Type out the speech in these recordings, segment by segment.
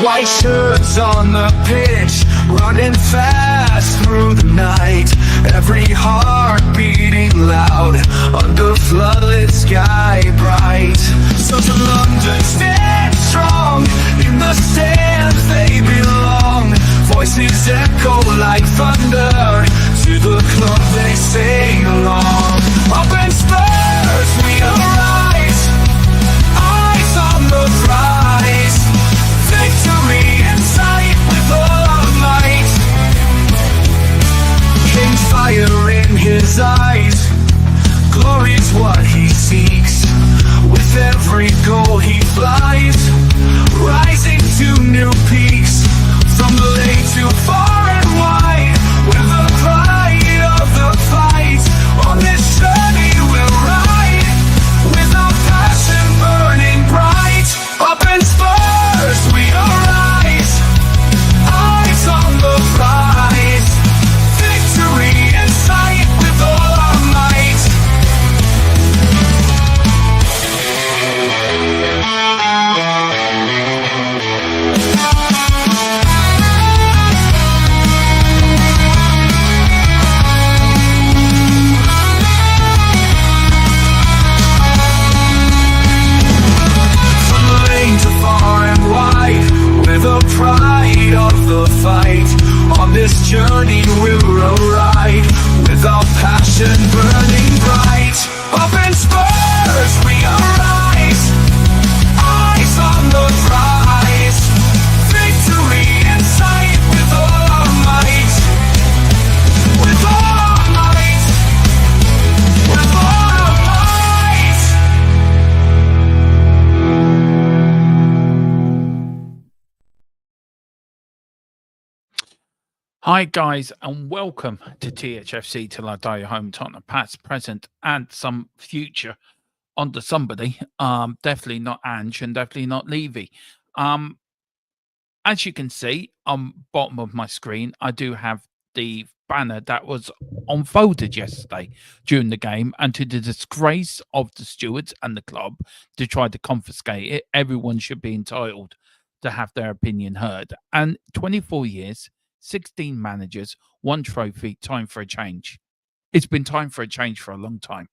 White shirts on the pitch, running fast through the night. Every heart beating loud under floodlit sky bright. So to London stand strong, in the stands they belong. Voices echo like thunder, to the club they sing along. Up in Spurs we arise, eyes on the prize. Victory in sight with all our might. King's fire in his eyes, glory's what he seeks. With every goal he flies, rising to new peaks. From the lake to far and wide, with the pride of the fight. On this journey we'll ride, with our passion burning bright. Up in Spurs we arise, eyes on the prize. Victory in sight with all our might. The pride of the fight. On this journey we'll ride, with our passion burning bright. Up in Spurs we arise, eyes on the prize. Victory in sight with all our might. With all our might. With all our might. Hi guys, and welcome to THFC Till I Die Your Home, Tottenham past, present, and some future onto somebody. Definitely not Ange and definitely not Levy. As you can see on bottom of my screen, I do have the banner that was unfolded yesterday during the game, and to the disgrace of the stewards and the club to try to confiscate it. Everyone should be entitled to have their opinion heard. And 24 years, 16 managers, 1 trophy, time for a change. It's been time for a change for a long time.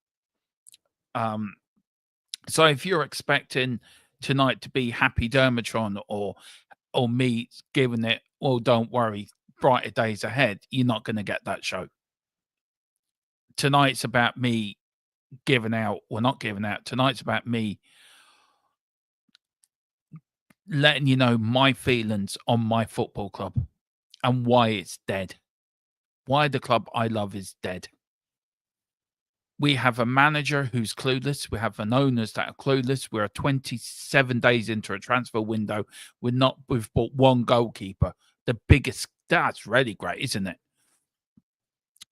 So if you're expecting tonight to be Happy Dermatron or me giving it, well, don't worry, brighter days ahead, you're not going to get that show. Tonight's about me giving out, well, not giving out. Tonight's about me letting you know my feelings on my football club and why it's dead. Why the club I love is dead. We have a manager who's clueless. We have an owners that are clueless. We're 27 days into a transfer window. We've bought 1 goalkeeper. The biggest, that's really great, isn't it?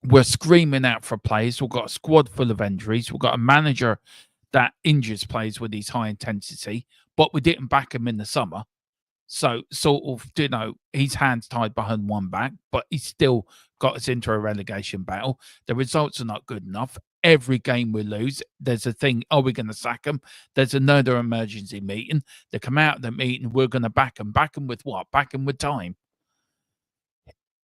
We're screaming out for players. We've got a squad full of injuries. We've got a manager that injures players with his high intensity, but we didn't back him in the summer. So sort of, you know, his hands tied behind one back, but he's still got us into a relegation battle. The results are not good enough. Every game we lose, there's a thing, are we going to sack them? There's another emergency meeting. They come out of the meeting, we're going to back them. Back them with what? Back them with time.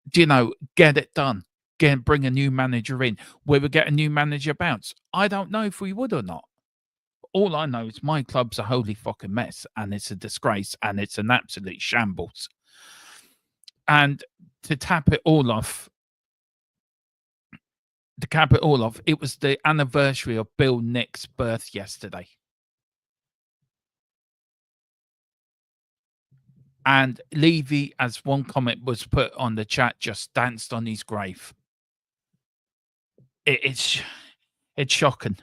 Do you know, get it done. Bring a new manager in. Will we get a new manager bounce? I don't know if we would or not. All I know is my club's a holy fucking mess, and it's a disgrace, and it's an absolute shambles. And to cap it all off, it was the anniversary of Bill Nick's birth yesterday. And Levy, as one comment was put on the chat, just danced on his grave. It's shocking.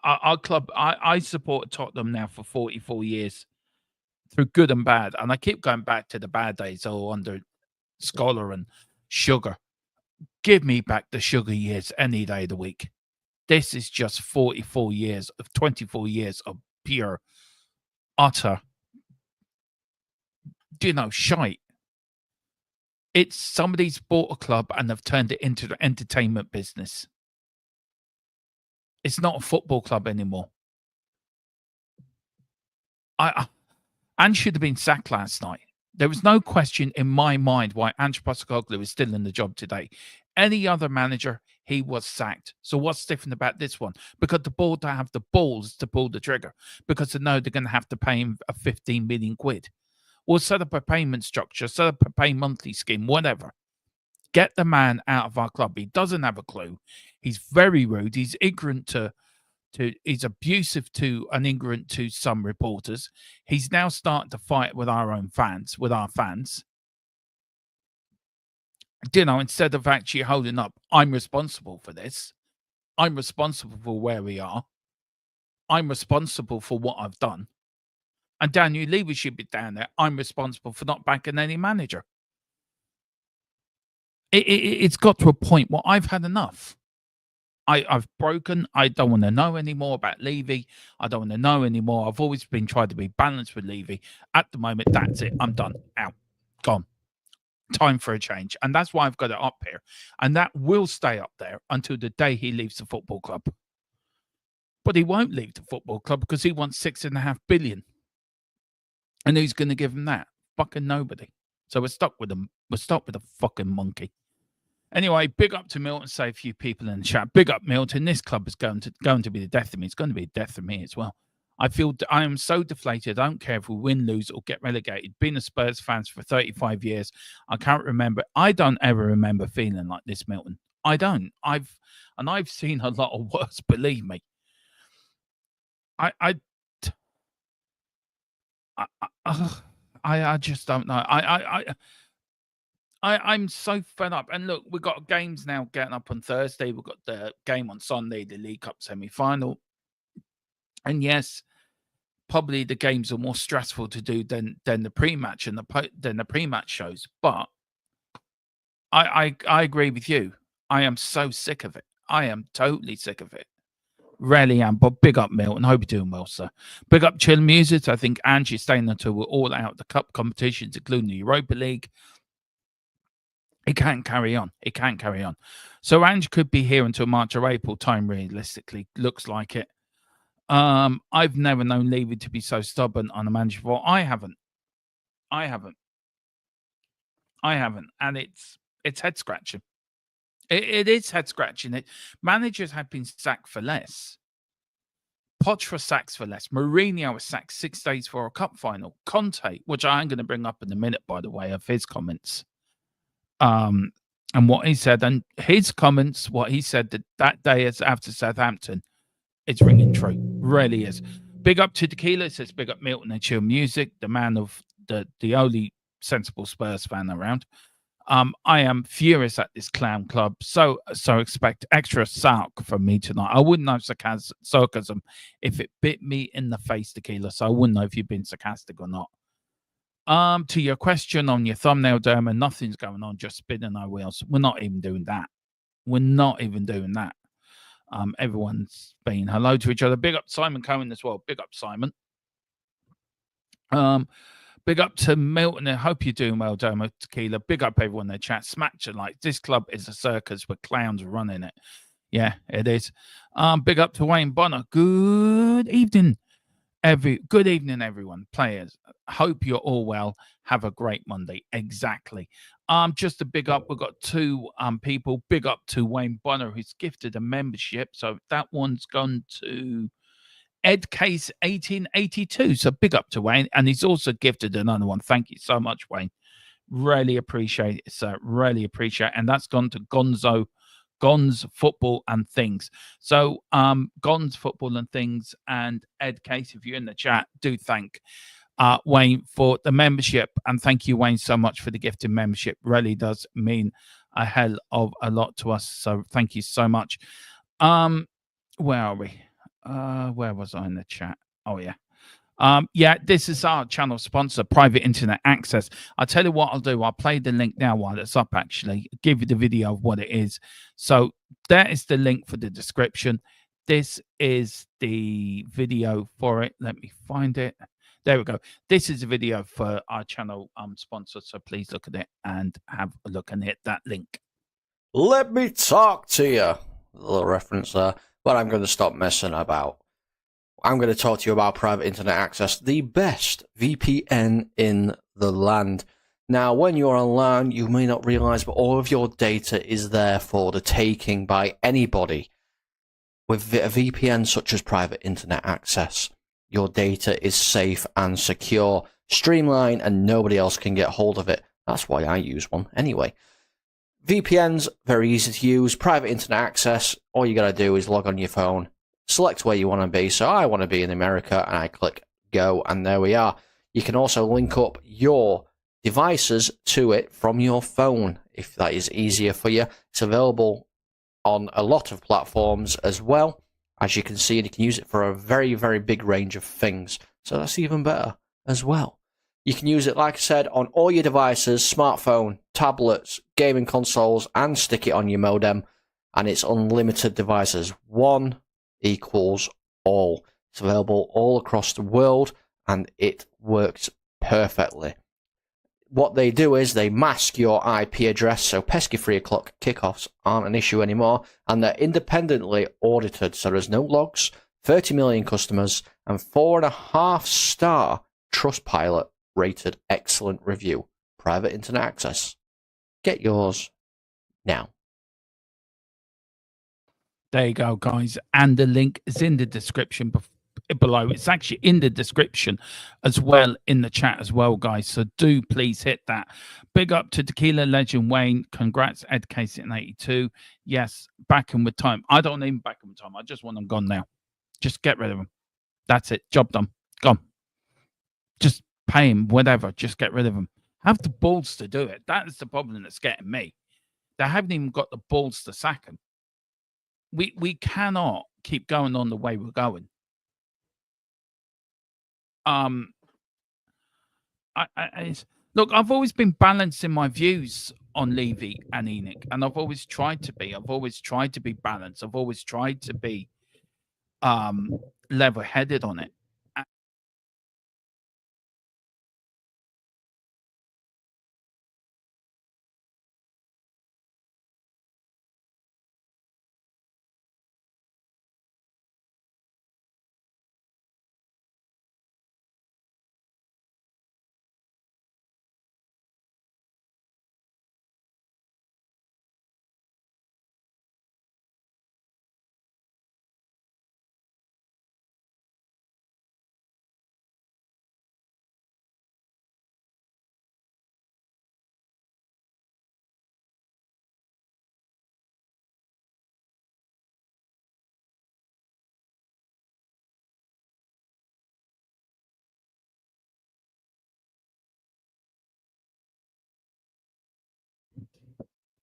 Our club, I support Tottenham now for 44 years, through good and bad. And I keep going back to the bad days, under Scholar and Sugar. Give me back the Sugar years any day of the week. This is just 24 years of 24 years of pure, utter, shite. It's somebody's bought a club and they've turned it into the entertainment business. It's not a football club anymore. and should have been sacked last night. There was no question in my mind why Ange Postecoglou is still in the job today. Any other manager, he was sacked. So what's different about this one? Because the board don't have the balls to pull the trigger because they know they're going to have to pay him a 15 million quid. Or set up a payment structure, set up a pay monthly scheme, whatever. Get the man out of our club. He doesn't have a clue. He's very rude. He's ignorant to he's abusive to and ignorant to some reporters. He's now starting to fight with our own fans, with our fans. You know, instead of actually holding up, I'm responsible for this. I'm responsible for where we are. I'm responsible for what I've done. And Daniel Levy should be down there. I'm responsible for not backing any manager. It's got to a point where I've had enough. I've broken. I don't want to know anymore about Levy. I don't want to know anymore. I've always been trying to be balanced with Levy. At the moment, that's it. I'm done. Out. Gone. Time for a change. And that's why I've got it up here. And that will stay up there until the day he leaves the football club. But he won't leave the football club because he wants $6.5 billion. And who's going to give him that? Fucking nobody. So we're stuck with him. We're stuck with a fucking monkey. Anyway, big up to Milton. Say a few people in the chat. Big up, Milton. This club is going to be the death of me. It's going to be a death of me as well. I am so deflated. I don't care if we win, lose, or get relegated. Being a Spurs fan for 35 years, I can't remember. I don't ever remember feeling like this, Milton. I don't. I've seen a lot of worse. Believe me. I just don't know. I'm so fed up. And look, we've got games now getting up on Thursday. We've got the game on Sunday, the League Cup semi-final. And yes, probably the games are more stressful to do than the pre-match and the pre-match shows. But I agree with you. I am so sick of it. I am totally sick of it. Really am. But big up, Milton. Hope you're doing well, sir. Big up, Chill Music. I think Angie's staying until we're all out the cup competitions, including the Europa League. It can't carry on. It can't carry on. So Ange could be here until March or April time, realistically. Looks like it. I've never known Levy to be so stubborn on a manager before. I haven't. And it's head scratching. It is head scratching. Managers have been sacked for less. Poch was sacked for less. Mourinho was sacked 6 days for a cup final. Conte, which I'm going to bring up in a minute, by the way, of his comments. And what he said, and his comments, what he said that day is after Southampton, it's ringing true. Really is. Big up to Tequila. It says big up Milton and Chill Music, the man of the only sensible Spurs fan around. I am furious at this clown club. So expect extra sark from me tonight. I wouldn't know sarcasm if it bit me in the face, Tequila. So I wouldn't know if you've been sarcastic or not. To your question on your thumbnail, Derma, nothing's going on, just spinning our wheels. We're not even doing that. Everyone's saying hello to each other. Big up Simon Cohen as well. Big up Simon. Big up to Milton. I hope you're doing well, Derma Tequila. Big up everyone in the chat. Smash it like this club is a circus with clowns running it. Yeah, it is. Big up to Wayne Bonner. Good evening. Good evening, everyone. Players, hope you're all well. Have a great Monday. Exactly. Just a big up. We've got 2 people. Big up to Wayne Bonner, who's gifted a membership. So that one's gone to Ed Case 1882. So big up to Wayne. And he's also gifted another one. Thank you so much, Wayne. Really appreciate it, sir. Really appreciate it. And that's gone to Gonz Football and Things. So Gonz Football and Things and Ed Case, if you're in the chat, do thank Wayne for the membership. And thank you, Wayne, so much for the gifted membership. Really does mean a hell of a lot to us. So thank you so much. Where are we? Where was I in the chat? Oh, yeah. Yeah, this is our channel sponsor, Private Internet Access. I'll tell you what I'll do. I'll play the link now while it's up, actually. Give you the video of what it is. So that is the link for the description. This is the video for it. Let me find it. There we go. This is a video for our channel sponsor. So please look at it and have a look and hit that link. Let me talk to you. A little reference there. But I'm going to stop messing about. I'm going to talk to you about private internet access, the best VPN in the land. Now, when you're online, you may not realize, but all of your data is there for the taking by anybody. With a VPN such as private internet access, your data is safe and secure, streamlined, and nobody else can get hold of it. That's why I use one anyway. VPN's very easy to use. Private internet access, all you got to do is log on your phone, select where you want to be. So I want to be in America, and I click go, and there we are. You can also link up your devices to it from your phone if that is easier for you. It's available on a lot of platforms as well, as you can see, and you can use it for a very, very big range of things. So that's even better as well. You can use it, like I said, on all your devices, smartphone, tablets, gaming consoles, and stick it on your modem, and it's unlimited devices. One equals all. It's available all across the world, and it works perfectly. What they do is they mask your IP address, so pesky 3 o'clock kickoffs aren't an issue anymore, and they're independently audited, so there's no logs, 30 million customers, and 4.5-star Trustpilot rated excellent review. Private internet access. Get yours now. There you go, guys. And the link is in the description below. It's actually in the description as well in the chat as well, guys. So do please hit that. Big up to Tequila Legend Wayne. Congrats, Ed Casey in 82. Yes, back in with time. I don't even back in with time. I just want them gone now. Just get rid of them. That's it. Job done. Gone. Just pay him, whatever. Just get rid of him. Have the balls to do it. That is the problem that's getting me. They haven't even got the balls to sack him. We cannot keep going on the way we're going. Look, I've always been balancing my views on Levy and Enoch, and I've always tried to be. I've always tried to be balanced. I've always tried to be level-headed on it.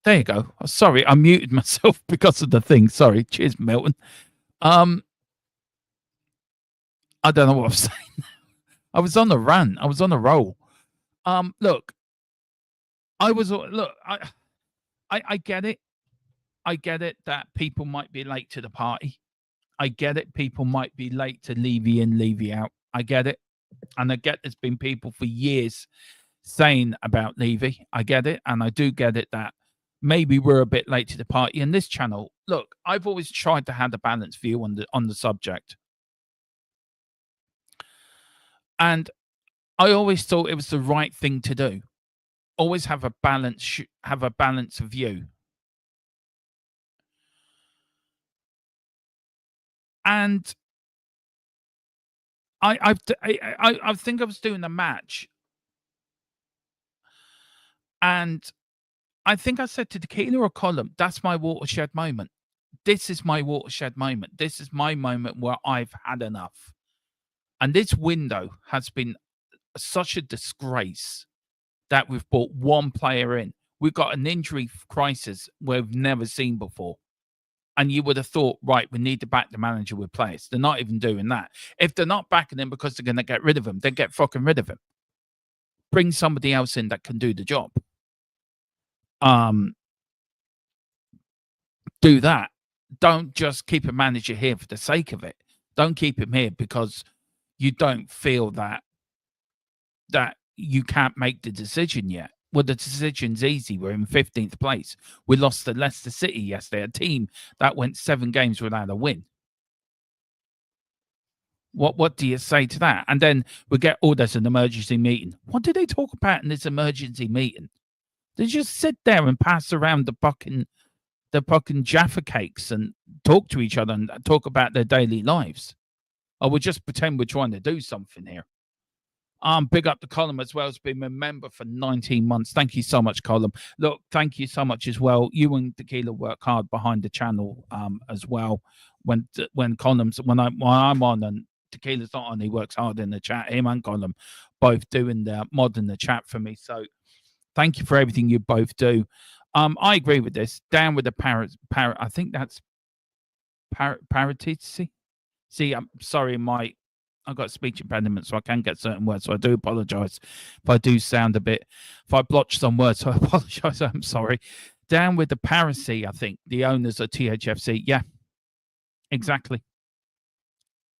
There you go. Oh, sorry, I muted myself because of the thing. Sorry. Cheers, Milton. I don't know what I'm saying. I was on a run. I was on a roll. Look, I get it. I get it that people might be late to the party. I get it. People might be late to Levy in, Levy out. I get it. And I get there's been people for years saying about Levy. I get it. And I do get it that maybe we're a bit late to the party. And this channel, look, I've always tried to have a balanced view on the subject. And I always thought it was the right thing to do. Always have a balanced view. And I think I was doing a match, and I think I said to Tequila or Column, that's my watershed moment. This is my watershed moment. This is my moment where I've had enough. And this window has been such a disgrace that we've brought one player in. We've got an injury crisis we've never seen before. And you would have thought, right, we need to back the manager with players. They're not even doing that. If they're not backing him because they're going to get rid of him, then get fucking rid of him. Bring somebody else in that can do the job. Do that. Don't just keep a manager here for the sake of it. Don't keep him here because you don't feel that you can't make the decision yet. Well, the decision's easy. We're in 15th place. We lost to Leicester City yesterday, a team that went 7 games without a win. What do you say to that? And then we get, oh, there's an emergency meeting. What did they talk about in this emergency meeting? They just sit there and pass around the fucking Jaffa cakes and talk to each other and talk about their daily lives. Or we'll just pretend we're trying to do something here. Big up the Column as well. It's been a member for 19 months. Thank you so much, Column. Look, thank you so much as well. You and Tequila work hard behind the channel as well. When I'm on and Tequila's not on, he works hard in the chat. Him and Column both doing the mod in the chat for me. So thank you for everything you both do. I agree with this. Down with the parrot. I think that's parrotici. See, I'm sorry, I've got speech impediment, so I can get certain words. So I do apologize if I do sound a bit, if I blotch some words. So I apologize. I'm sorry. Down with the piracy, I think. The owners of THFC. Yeah, exactly.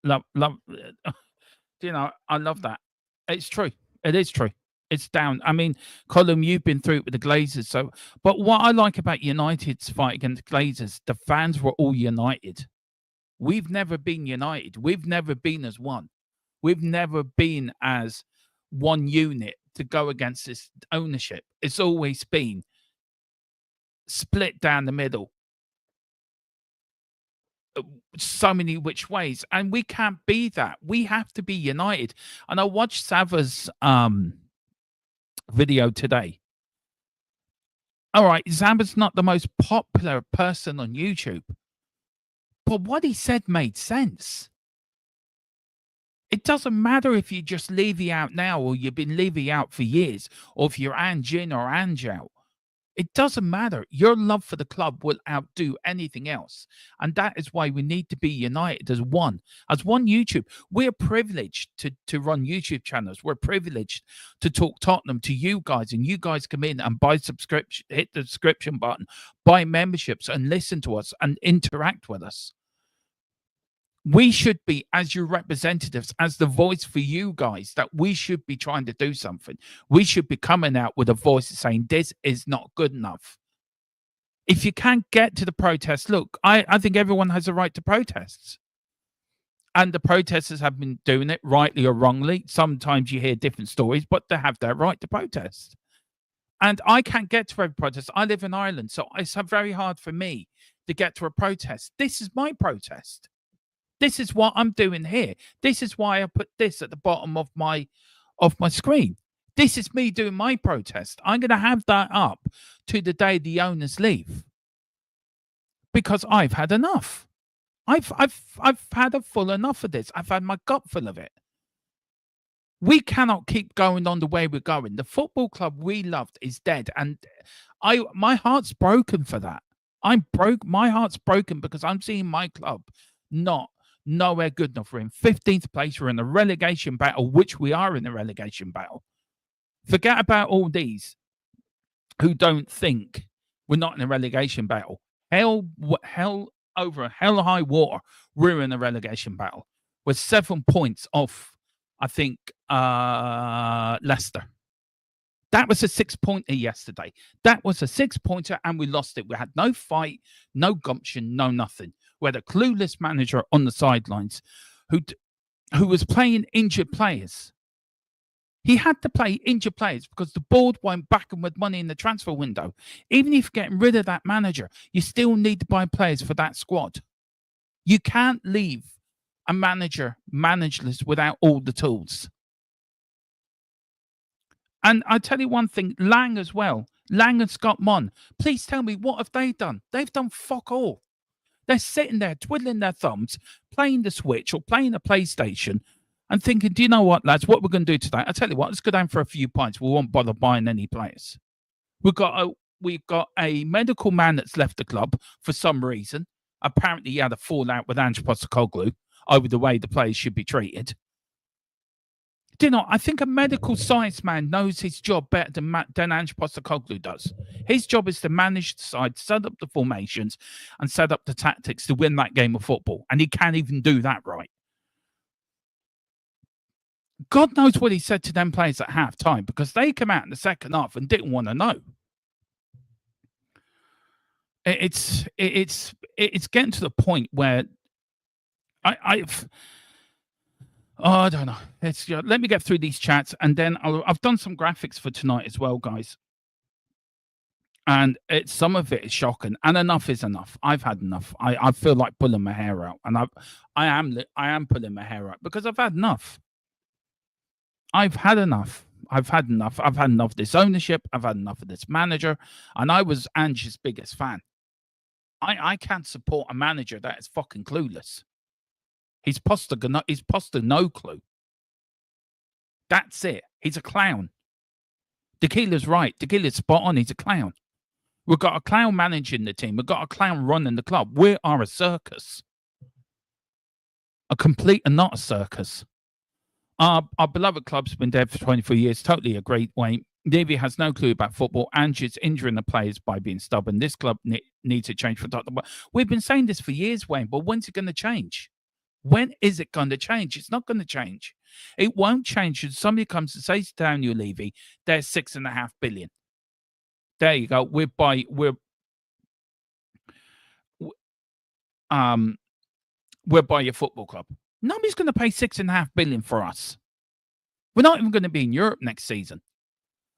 Love. You know, I love that. It's true. It is true. It's down. I mean, Colin, you've been through it with the Glazers. So, but what I like about United's fight against the Glazers, the fans were all united. We've never been united. We've never been as one. We've never been as one unit to go against this ownership. It's always been split down the middle. So many which ways. And we can't be that. We have to be united. And I watched Sava's video today. All right, Sava's not the most popular person on YouTube. But what he said made sense. It doesn't matter if you just Levy out now or you've been Levy out for years, or if you're Anjin or Ange out. It doesn't matter. Your love for the club will outdo anything else. And that is why we need to be united as one YouTube. We're privileged to run YouTube channels. We're privileged to talk Tottenham to you guys, and you guys come in and buy subscription, hit the subscription button, buy memberships and listen to us and interact with us. We should be, as your representatives, as the voice for you guys, that we should be trying to do something. We should be coming out with a voice saying this is not good enough. If you can't get to the protest, look, I think everyone has a right to protests. And the protesters have been doing it rightly or wrongly. Sometimes you hear different stories, but they have their right to protest. And I can't get to every protest. I live in Ireland, so it's very hard for me to get to a protest. This is my protest. This is what I'm doing here. This is why I put this at the bottom of my screen. This is me doing my protest. I'm going to have that up to the day the owners leave, because I've had enough. I've had a full enough of this. I've had my gut full of it. We cannot keep going on the way we're going. The football club we loved is dead, and my heart's broken for that. My heart's broken because I'm seeing my club nowhere good enough. We're in 15th place. We're in a relegation battle, which we are in a relegation battle. Forget about all these who don't think we're not in a relegation battle. Hell over hell high water, we're in a relegation battle. We're 7 points off, I think, Leicester. That was a 6-pointer yesterday. That was a 6-pointer, and we lost it. We had no fight, no gumption, no nothing. We had a clueless manager on the sidelines who was playing injured players. He had to play injured players because the board went back and with money in the transfer window. Even if you're getting rid of that manager, you still need to buy players for that squad. You can't leave a manager managerless without all the tools. And I tell you one thing, Lang as well. Lang and Scott Munn. Please tell me, what have they done? They've done fuck all. They're sitting there twiddling their thumbs, playing the Switch or playing the PlayStation and thinking, do you know what, lads, what we're going to do today? I tell you what, let's go down for a few pints. We won't bother buying any players. We've got a medical man that's left the club for some reason. Apparently he had a fallout with Ange Postecoglou over the way the players should be treated. Do you know, I think a medical science man knows his job better than Ange Postecoglou does. His job is to manage the side, set up the formations, and set up the tactics to win that game of football. And he can't even do that right. God knows what he said to them players at half-time, because they come out in the second half and didn't want to know. It's getting to the point where Oh, I don't know. Let me get through these chats, and then I've done some graphics for tonight as well, guys. And some of it is shocking, and enough is enough. I've had enough. I feel like pulling my hair out, and I am pulling my hair out because I've had enough. I've had enough. I've had enough. I've had enough of this ownership. I've had enough of this manager, and I was Ange's biggest fan. I can't support a manager that is fucking clueless. He's poster no clue. That's it. He's a clown. Tequila's right. Tequila's spot on. He's a clown. We've got a clown managing the team. We've got a clown running the club. We are a circus. A complete and not a circus. Our beloved club's been dead for 24 years. Totally agree, Wayne. Levy has no clue about football. Ange's injuring the players by being stubborn. This club needs to change for Tottenham. We've been saying this for years, Wayne, but when's it going to change? When is it going to change? It's not going to change. It won't change if somebody comes and says to Daniel Levy, there's $6.5 billion. There you go. We're by your football club. Nobody's going to pay $6.5 billion for us. We're not even going to be in Europe next season.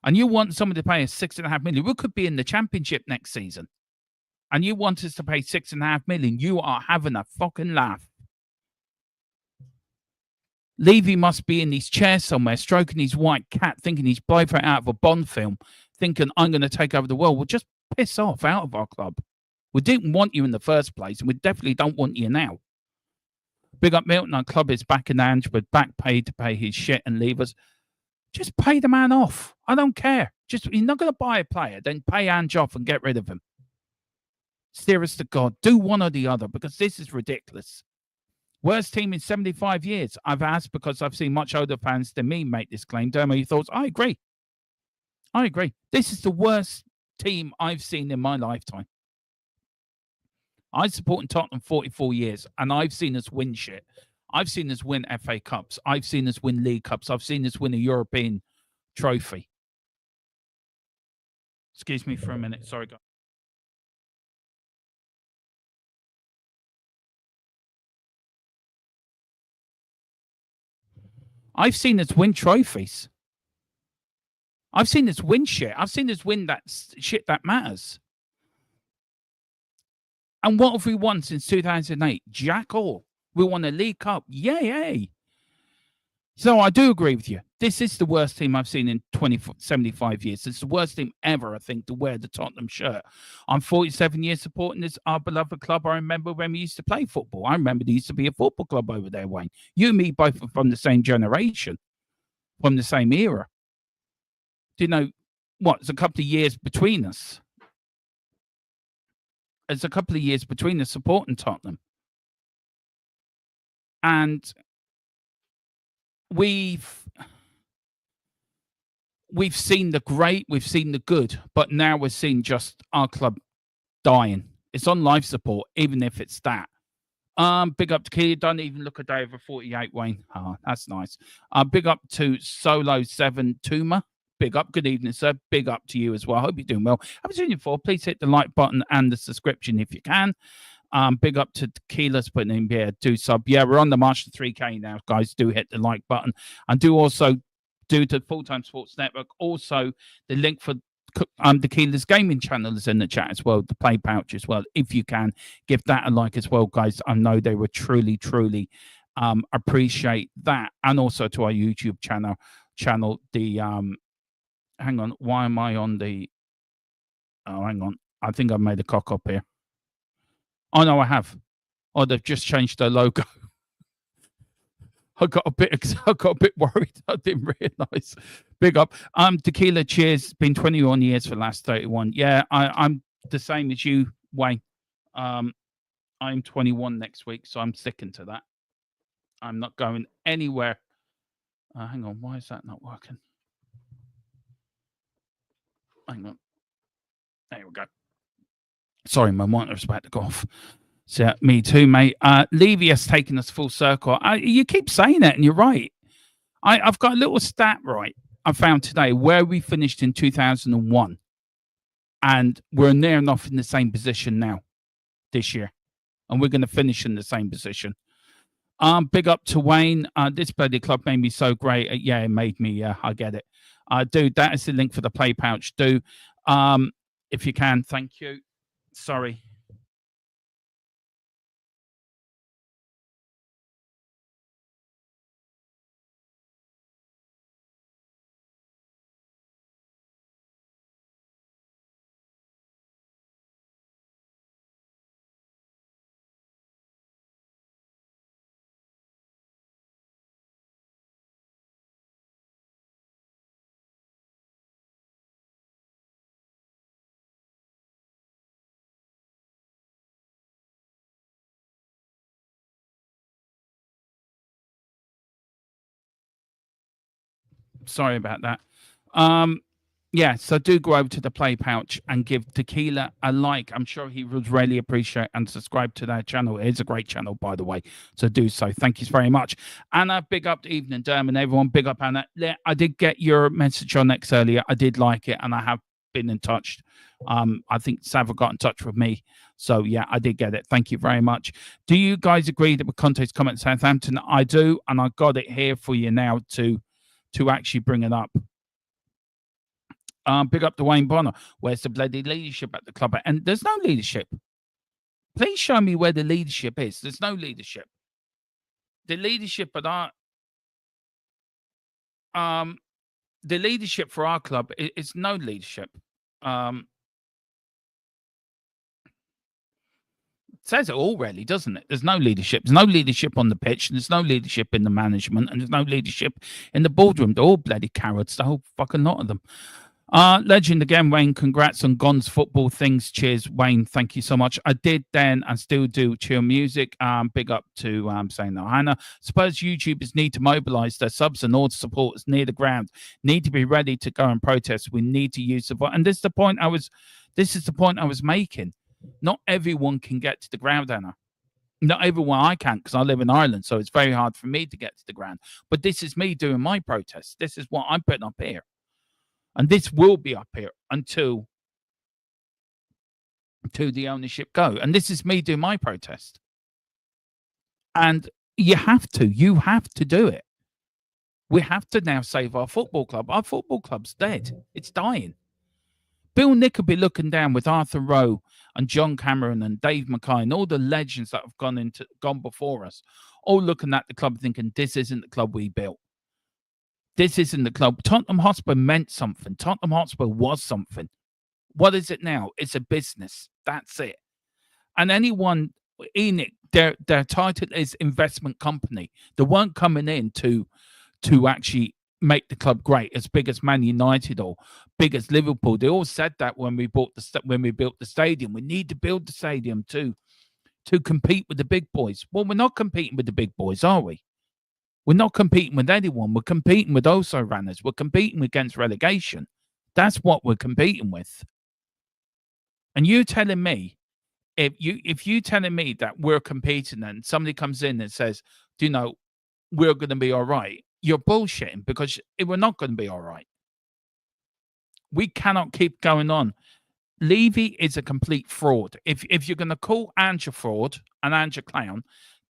And you want somebody to pay us $6.5 million. We could be in the Championship next season. And you want us to pay $6.5 million. You are having a fucking laugh. Levy must be in his chair somewhere, stroking his white cat, thinking he's Blofeld out of a Bond film, thinking, I'm going to take over the world. Well, just piss off out of our club. We didn't want you in the first place, and we definitely don't want you now. Big up Milton, our club is back in Ange, with back paid to pay his shit and leave us. Just pay the man off. I don't care. You're not going to buy a player, then pay Ange off and get rid of him. Serious to God, do one or the other, because this is ridiculous. Worst team in 75 years. I've asked because I've seen much older fans than me make this claim. Dermo, your thoughts? I agree. This is the worst team I've seen in my lifetime. I've supported Tottenham 44 years, and I've seen us win shit. I've seen us win FA Cups. I've seen us win League Cups. I've seen us win a European trophy. Excuse me for a minute. Sorry, guys. I've seen us win trophies. I've seen us win shit. I've seen us win that shit that matters. And what have we won since 2008? Jack all. We won a League Cup. Yay. So I do agree with you. This is the worst team I've seen in 75 years. It's the worst team ever, I think, to wear the Tottenham shirt. I'm 47 years supporting this, our beloved club. I remember when we used to play football. I remember there used to be a football club over there, Wayne. You and me both are from the same generation, from the same era. Do you know what? There's a couple of years between us. There's a couple of years between us supporting Tottenham. And we've seen the great, we've seen the good, but now we're seeing just our club dying. It's on life support, even if it's that. Big up to Keely. Don't even look a day over 48, Wayne. Oh, that's nice. Big up to Solo7 Tuma. Big up. Good evening, sir. Big up to you as well. Hope you're doing well. Haven't seen you before. Please hit the like button and the subscription if you can. Big up to Tequila's putting in here. Do sub. Yeah, we're on the march to 3K now, guys. Do hit the like button. And do also do to Full-Time Sports Network. Also, the link for Tequila's gaming channel is in the chat as well. The Play Pouch as well. If you can, give that a like as well, guys. I know they were truly appreciate that. And also to our YouTube channel. Hang on. Why am I on the... Oh, hang on. I think I made a cock up here. Oh, no, I have. Oh, they've just changed their logo. I got a bit worried. I didn't realize. Big up. Tequila, cheers. Been 21 years for the last 31. Yeah, I'm the same as you, Wayne. I'm 21 next week, so I'm sticking to that. I'm not going anywhere. Hang on. Why is that not working? Hang on. There we go. Sorry, my monitor's about to go off. So, me too, mate. Levy has taken us full circle. You keep saying it, and you're right. I've got a little stat, right, I found today where we finished in 2001. And we're near enough in the same position now this year. And we're going to finish in the same position. Big up to Wayne. This bloody club made me so great. Yeah, it made me. Yeah, I get it. Dude, that is the link for the play pouch. Do, if you can, thank you. Sorry. Sorry about that. Yeah, so do go over to the play pouch and give Tequila a like. I'm sure he would really appreciate and subscribe to their channel. It is a great channel, by the way. So do so. Thank you very much. Anna, big up to Evening Derm, everyone. Big up, Anna. I did get your message on X earlier. I did like it, and I have been in touch. I think Sava got in touch with me. So yeah, I did get it. Thank you very much. Do you guys agree that with Conte's comment Southampton? I do, and I got it here for you now to actually bring it up. Big up to Wayne Bonner. Where's the bloody leadership at the club? And there's no leadership. Please show me where the leadership is. There's no leadership. The leadership at our the leadership for our club is no leadership. It says it all, really, doesn't it? There's no leadership. There's no leadership on the pitch. There's no leadership in the management, and there's no leadership in the boardroom. They're all bloody cowards, the whole fucking lot of them. Legend again, Wayne. Congrats on Gon's football things. Cheers, Wayne. Thank you so much. I did then and still do chill music. Big up to saying that. Hannah. Suppose YouTubers need to mobilize their subs and all the supporters near the ground. Need to be ready to go and protest. We need to use the voice. And this is the point I was making. Not everyone can get to the ground, Anna. Not everyone I can, because I live in Ireland, so it's very hard for me to get to the ground. But this is me doing my protest. This is what I'm putting up here. And this will be up here until the ownership go. And this is me doing my protest. And you have to do it. We have to now save our football club. Our football club's dead. It's dying. Bill Nick will be looking down with Arthur Rowe and John Cameron and Dave Mackay and all the legends that have gone before us, all looking at the club thinking, this isn't the club we built. This isn't the club. Tottenham Hotspur meant something. Tottenham Hotspur was something. What is it now? It's a business. That's it. And anyone, Enoch, their title is investment company. They weren't coming in to actually make the club great, as big as Man United or big as Liverpool. They all said that when we built the stadium. We need to build the stadium to compete with the big boys. Well, we're not competing with the big boys, are we? We're not competing with anyone. We're competing with also runners. We're competing against relegation. That's what we're competing with. And you telling me, if you telling me that we're competing and somebody comes in and says, do you know, we're going to be all right, you're bullshitting, because we're not going to be all right. We cannot keep going on. Levy is a complete fraud. If you're going to call Ange a fraud and Ange a clown,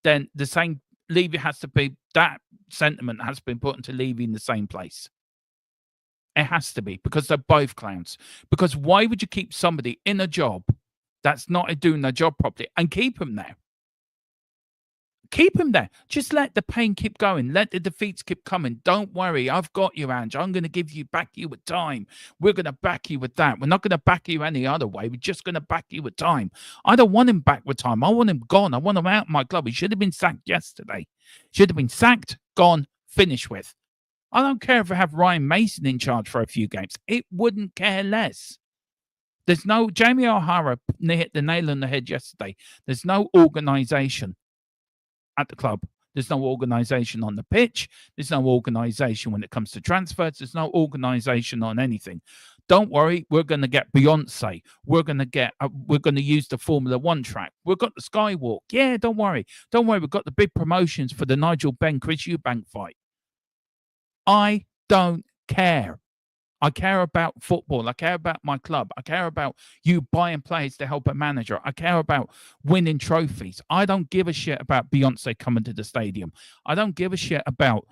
then the same Levy has to be, that sentiment has been put into Levy in the same place. It has to be, because they're both clowns. Because why would you keep somebody in a job that's not doing their job properly and keep him there? Keep him there. Just let the pain keep going. Let the defeats keep coming. Don't worry. I've got you, Ange. I'm going to back you with time. We're going to back you with that. We're not going to back you any other way. We're just going to back you with time. I don't want him back with time. I want him gone. I want him out of my club. He should have been sacked yesterday. Should have been sacked, gone, finished with. I don't care if I have Ryan Mason in charge for a few games. It wouldn't care less. There's no, Jamie O'Hara hit the nail on the head yesterday. There's no organisation at the club. There's no organisation on the pitch. There's no organisation when it comes to transfers. There's no organisation on anything. Don't worry, we're going to get Beyonce. We're going to use the Formula One track. We've got the Skywalk. Yeah, don't worry. Don't worry, we've got the big promotions for the Nigel Benn, Chris Eubank fight. I don't care. I care about football. I care about my club. I care about you buying players to help a manager. I care about winning trophies. I don't give a shit about Beyonce coming to the stadium. I don't give a shit about,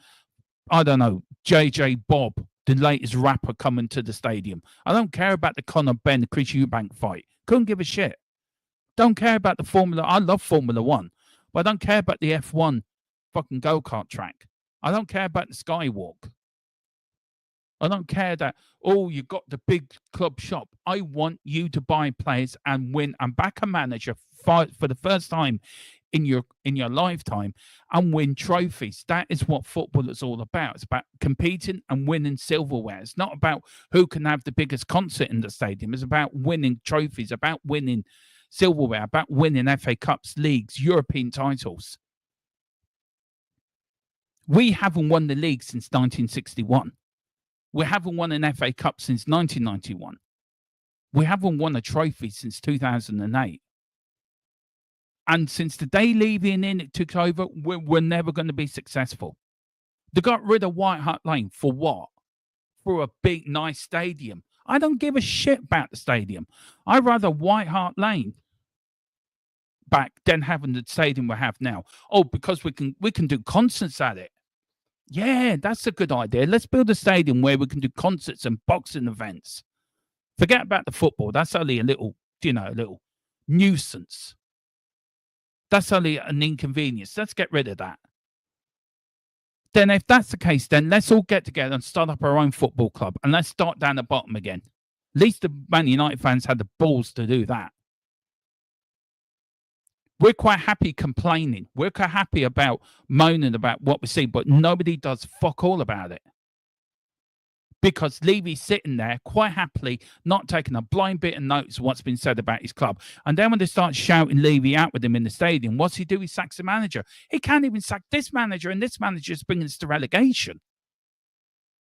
I don't know, JJ Bob, the latest rapper, coming to the stadium. I don't care about the Conor Ben, Chris Eubank fight. Couldn't give a shit. Don't care about the Formula. I love Formula One, but I don't care about the F1 fucking go-kart track. I don't care about the Skywalk. I don't care that, oh, you got the big club shop. I want you to buy players and win and back a manager for the first time in your lifetime and win trophies. That is what football is all about. It's about competing and winning silverware. It's not about who can have the biggest concert in the stadium. It's about winning trophies, about winning silverware, about winning FA Cups, leagues, European titles. We haven't won the league since 1961. We haven't won an FA Cup since 1991. We haven't won a trophy since 2008. And since the day Levy and Innick took over, we're never going to be successful. They got rid of White Hart Lane for what? For a big, nice stadium. I don't give a shit about the stadium. I'd rather White Hart Lane back than having the stadium we have now. Oh, because we can do concerts at it. Yeah, that's a good idea. Let's build a stadium where we can do concerts and boxing events. Forget about the football. That's only a little nuisance. That's only an inconvenience. Let's get rid of that. Then if that's the case, then let's all get together and start up our own football club. And let's start down the bottom again. At least the Man United fans had the balls to do that. We're quite happy complaining. We're quite happy about moaning about what we see, but nobody does fuck all about it. Because Levy's sitting there quite happily, not taking a blind bit of notice of what's been said about his club. And then when they start shouting Levy out with him in the stadium, what's he do? He sacks the manager. He can't even sack this manager, and this manager is bringing us to relegation.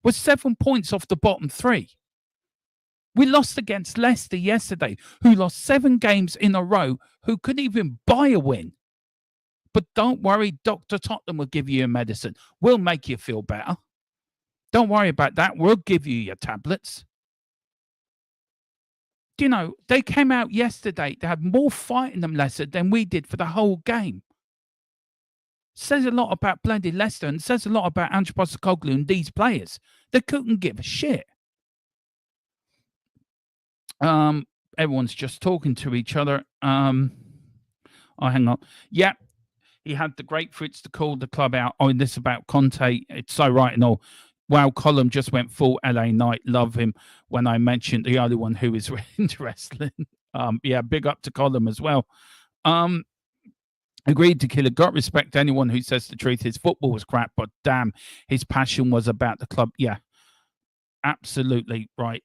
We're 7 points off the bottom three. We lost against Leicester yesterday, who lost 7 games in a row, who couldn't even buy a win. But don't worry, Dr. Tottenham will give you your medicine. We'll make you feel better. Don't worry about that. We'll give you your tablets. You know, they came out yesterday. They had more fight in them, Leicester, than we did for the whole game. Says a lot about bloody Leicester, and says a lot about Ange Postecoglou and these players. They couldn't give a shit. Everyone's just talking to each other. Oh, hang on. Yeah, he had the grapefruits to call the club out. Oh, this about Conte. It's so right and all. Wow, Column just went full LA Knight. Love him when I mentioned the other one who is into wrestling. Yeah, big up to Column as well. Agreed to kill it. Got respect to anyone who says the truth. His football was crap, but damn, his passion was about the club. Yeah. Absolutely right.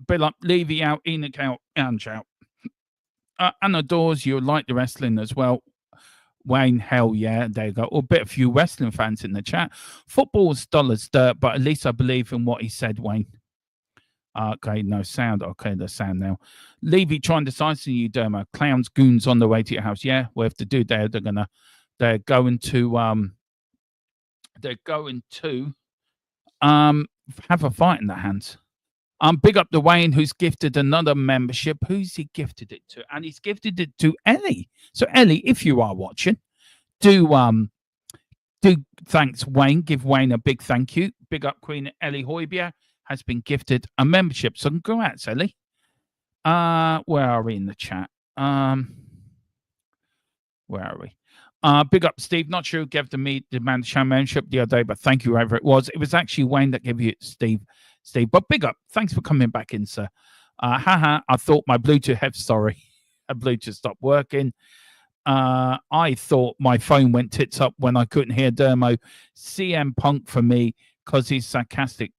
Bill up, Levy out, Enoch out, Ange out. Anna Dawes, you like the wrestling as well. Wayne, hell yeah, there you go. A bit of few wrestling fans in the chat. Football's dull as dirt, but at least I believe in what he said, Wayne. Okay, no sound. Okay, the sound now. Levy trying to decisive you, Derma. Clowns, goons on the way to your house. Yeah, we have to do that. They're going to have a fight in their hands. Big up to Wayne, who's gifted another membership. Who's he gifted it to? And he's gifted it to Ellie. So Ellie, if you are watching, do thanks Wayne. Give Wayne a big thank you. Big up Queen Ellie Hoybier has been gifted a membership. So congrats, Ellie. Where are we in the chat? Where are we? Big up Steve. Not sure who gave the Man Sham membership the other day, but thank you, whoever it was. It was actually Wayne that gave you Steve. But big up. Thanks for coming back in, sir. I thought my Bluetooth, sorry. A Bluetooth stopped working. I thought my phone went tits up when I couldn't hear Dermo. CM Punk for me, because he's sarcastic.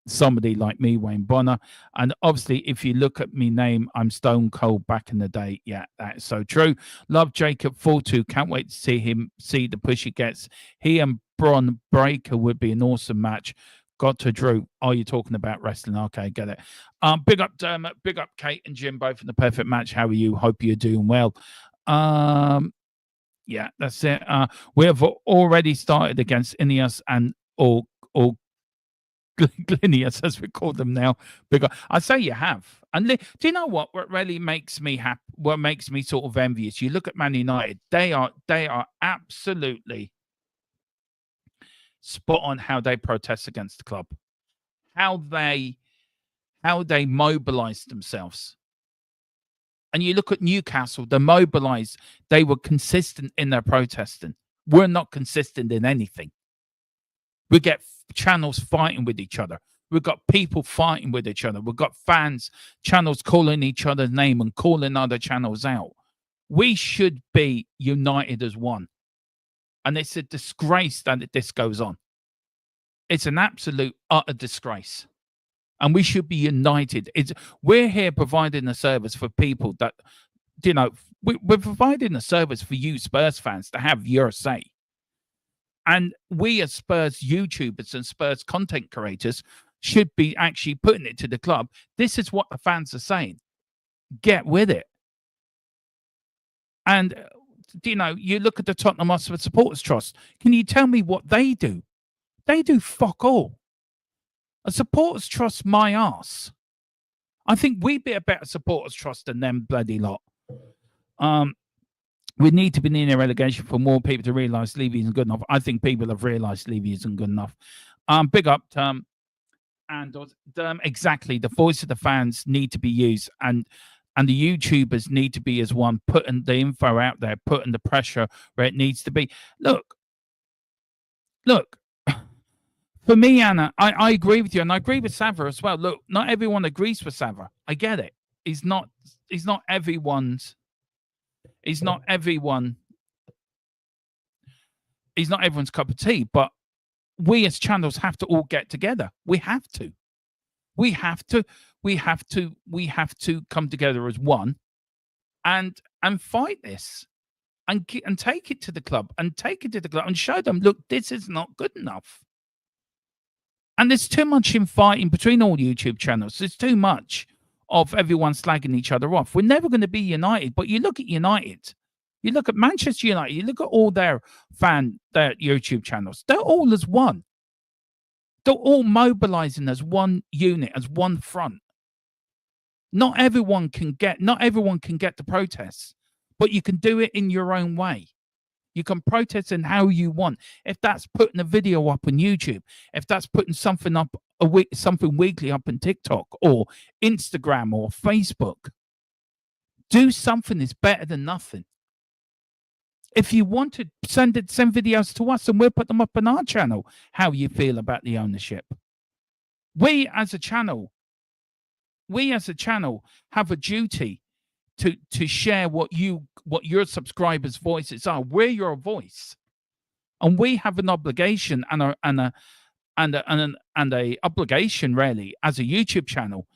Somebody like me, Wayne Bonner. And obviously, if you look at me name, I'm Stone Cold back in the day. Yeah, that's so true. Love Jacob 4-2. Can't wait to see the push he gets. He and Bron Breakker would be an awesome match. Got to Drew. Are you talking about wrestling? Okay, get it. Big up Dermot. Big up Kate and Jim, both in the perfect match. How are you? Hope you're doing well. Yeah, that's it. We have already started against Ineos and or Glinius, as we call them now. Because I say you have. And do you know what really makes me happy? What makes me sort of envious? You look at Man United; they are absolutely spot on how they protest against the club, how they mobilise themselves. And you look at Newcastle; they're mobilised. They were consistent in their protesting. We're not consistent in anything. We get channels fighting with each other. We've got people fighting with each other. We've got fans, channels calling each other's name and calling other channels out. We should be united as one. And it's a disgrace that this goes on. It's an absolute, utter disgrace. And we should be united. We're here providing a service for people that, you know, we're providing a service for you Spurs fans to have your say. And we as Spurs YouTubers and Spurs content creators should be actually putting it to the club. This is what the fans are saying. Get with it. And, you know, you look at the Tottenham Hotspur Supporters Trust. Can you tell me what they do? They do fuck all. A supporters trust my arse. I think we'd be a better supporters trust than them bloody lot. We need to be near relegation for more people to realise Levy isn't good enough. I think people have realised Levy isn't good enough. Big up, and exactly, the voice of the fans need to be used, and the YouTubers need to be as one, putting the info out there, putting the pressure where it needs to be. Look. For me, Anna, I agree with you, and I agree with Sava as well. Look, not everyone agrees with Sava. I get it. He's not everyone's cup of tea, but we as channels have to all get together. We have to come together as one and fight this and take it to the club and show them, look, this is not good enough. And there's too much infighting between all YouTube channels. There's too much of everyone slagging each other off. We're never going to be united. But you look at United, you look at Manchester United, you look at all their YouTube channels. They're all as one. They're all mobilizing as one unit, as one front. Not everyone can get the protests, but you can do it in your own way. You can protest in how you want. If that's putting a video up on YouTube, if that's putting something up something weekly up on TikTok or Instagram or Facebook, do something is better than nothing. If you want to send videos to us and we'll put them up on our channel, how you feel about the ownership. We as a channel have a duty to share what your subscribers' voices are. We're your voice, and we have an obligation and a obligation really as a YouTube channel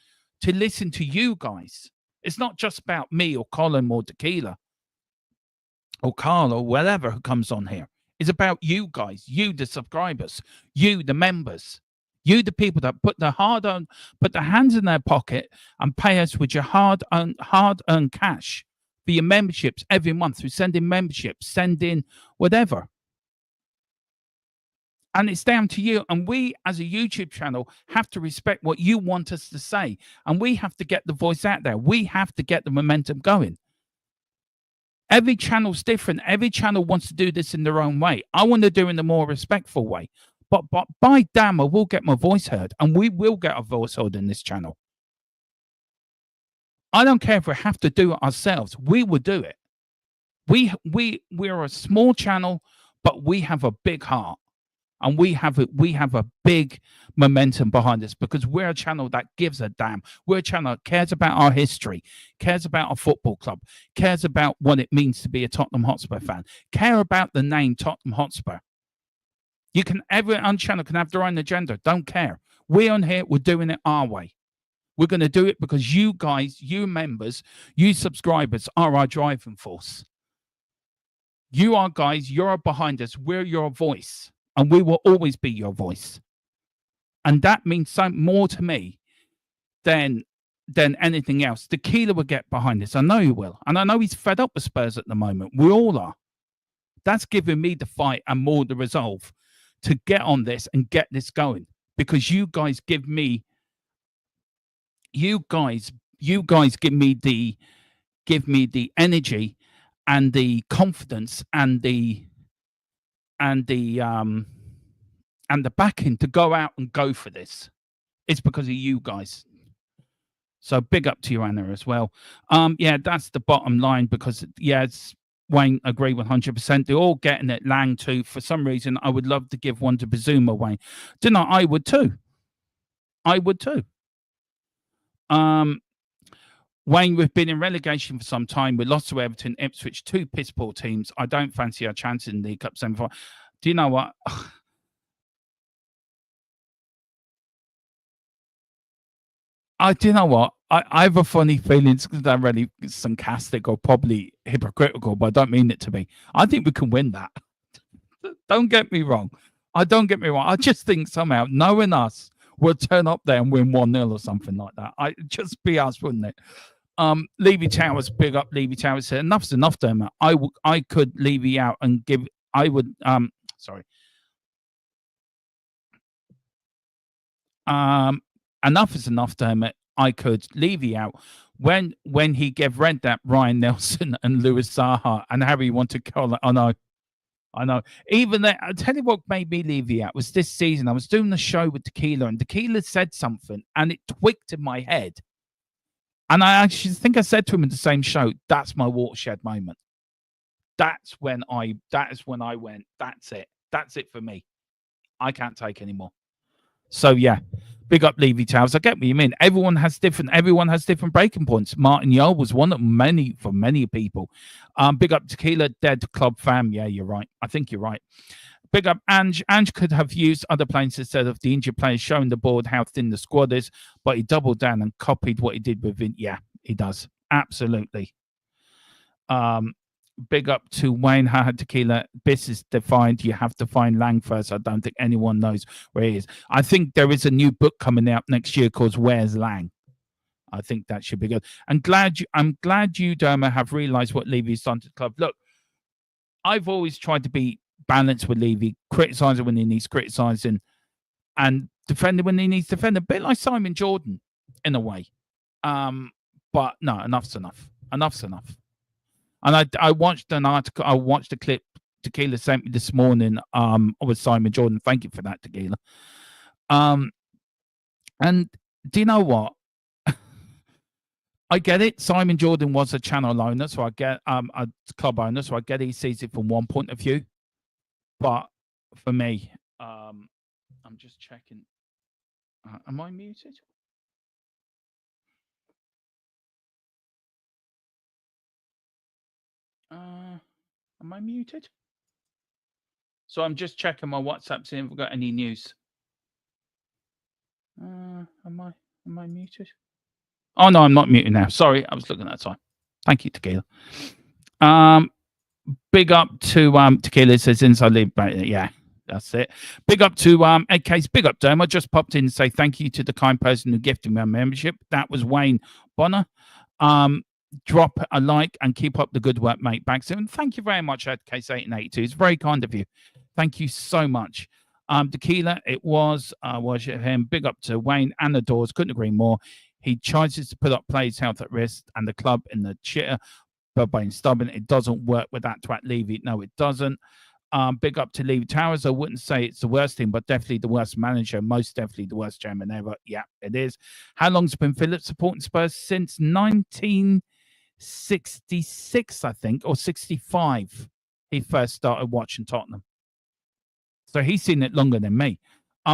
to listen to you guys. It's not just about me or Colin or Tequila or Carl or whatever who comes on here. It's about you guys, you the subscribers, you the members. You, the people that put their hands in their pocket and pay us with your hard-earned cash for your memberships every month through sending memberships, sending whatever. And it's down to you. And we, as a YouTube channel, have to respect what you want us to say. And we have to get the voice out there. We have to get the momentum going. Every channel's different. Every channel wants to do this in their own way. I want to do it in a more respectful way. But by damn, I will get my voice heard, and we will get our voice heard in this channel. I don't care if we have to do it ourselves. We will do it. We're a small channel, but we have a big heart, and we have a big momentum behind us because we're a channel that gives a damn. We're a channel that cares about our history, cares about our football club, cares about what it means to be a Tottenham Hotspur fan, care about the name Tottenham Hotspur. Every channel can have their own agenda. Don't care. We're on here. We're doing it our way. We're going to do it because you guys, you members, you subscribers are our driving force. You are guys. You're behind us. We're your voice, and we will always be your voice. And that means so more to me than anything else. Tequila will get behind this. I know he will, and I know he's fed up with Spurs at the moment. We all are. That's giving me the fight and more the resolve to get on this and get this going, because you guys give me the energy and the confidence and the backing to go out and go for this. It's because of you guys. So big up to you, Anna, as well. Yeah, that's the bottom line, because Wayne, agree 100%. They're all getting it. Lang too. For some reason, I would love to give one to Bazuma, Wayne. Didn't I? I would too. Wayne, we've been in relegation for some time. We lost to Everton, Ipswich, 2 piss poor teams. I don't fancy our chances in the League Cup semi-final. Do you know what? Do you know what? I have a funny feeling it's really sarcastic or probably hypocritical, but I don't mean it to be. I think we can win that. Don't get me wrong. I just think somehow, knowing us, we'll turn up there and win 1-0 or something like that. Just be us, wouldn't it? Levy Towers, big up Levy Towers, said enough's enough, Dermot. I could Levy out and give. I would. Sorry. Enough is enough, Dermot. I could Levy out when he gave red that Ryan Nelson and Louis Zaha and Harry wanted to call it. I know. Even that, I'll tell you what made me Levy out was this season. I was doing the show with Tequila, and Tequila said something, and it tweaked in my head. And I actually think I said to him in the same show, "That's my watershed moment. That is when I went. That's it. That's it for me. I can't take anymore." So yeah, big up Levy Towers. I get what you mean. Everyone has different breaking points. Martin Yo was one of many for many people. Big up Tequila, dead club fam. Yeah, you're right. I think you're right. Big up Ange. Ange could have used other players instead of the injured players, showing the board how thin the squad is, but he doubled down and copied what he did with it. Yeah, he does. Absolutely. Big up to Wayne Haha Tequila. This is defined. You have to find Lang first. I don't think anyone knows where he is. I think there is a new book coming out next year called Where's Lang? I think that should be good. I'm glad you, Derma, have realized what Levy's done to the club. Look, I've always tried to be balanced with Levy, criticizing when he needs criticizing and defending when he needs defending. A bit like Simon Jordan in a way. But no, enough's enough. Enough's enough. And I watched an article. I watched a clip Tequila sent me this morning. With Simon Jordan. Thank you for that, Tequila. And do you know what? I get it. Simon Jordan was a channel owner, so I get a club owner, so I get he sees it from one point of view. But for me, I'm just checking. Am I muted? Am I muted? So I'm just checking my WhatsApp, seeing if we've got any news. Am I muted? Oh no, I'm not muted now. Sorry, I was looking at that time. Thank you, Tequila. Big up to Tequila says inside lead. Yeah, that's it. Big up to Ed Case. Big up, Dome. I just popped in to say thank you to the kind person who gifted me a membership. That was Wayne Bonner. Drop a like and keep up the good work, mate. Back soon. Thank you very much, Ed Case 882. It's very kind of you. Thank you so much. Tequila, it was worship him. Big up to Wayne and the Doors. Couldn't agree more. He chooses to put up players' health at risk and the club in the chitter, but being stubborn, it doesn't work with that twat Levy. No, it doesn't. Big up to Levy Towers. I wouldn't say it's the worst team, but definitely the worst manager. Most definitely the worst chairman ever. Yeah, it is. How long's been Phillips supporting Spurs? Since 1966, I think, or 65. He first started watching Tottenham. So he's seen it longer than me.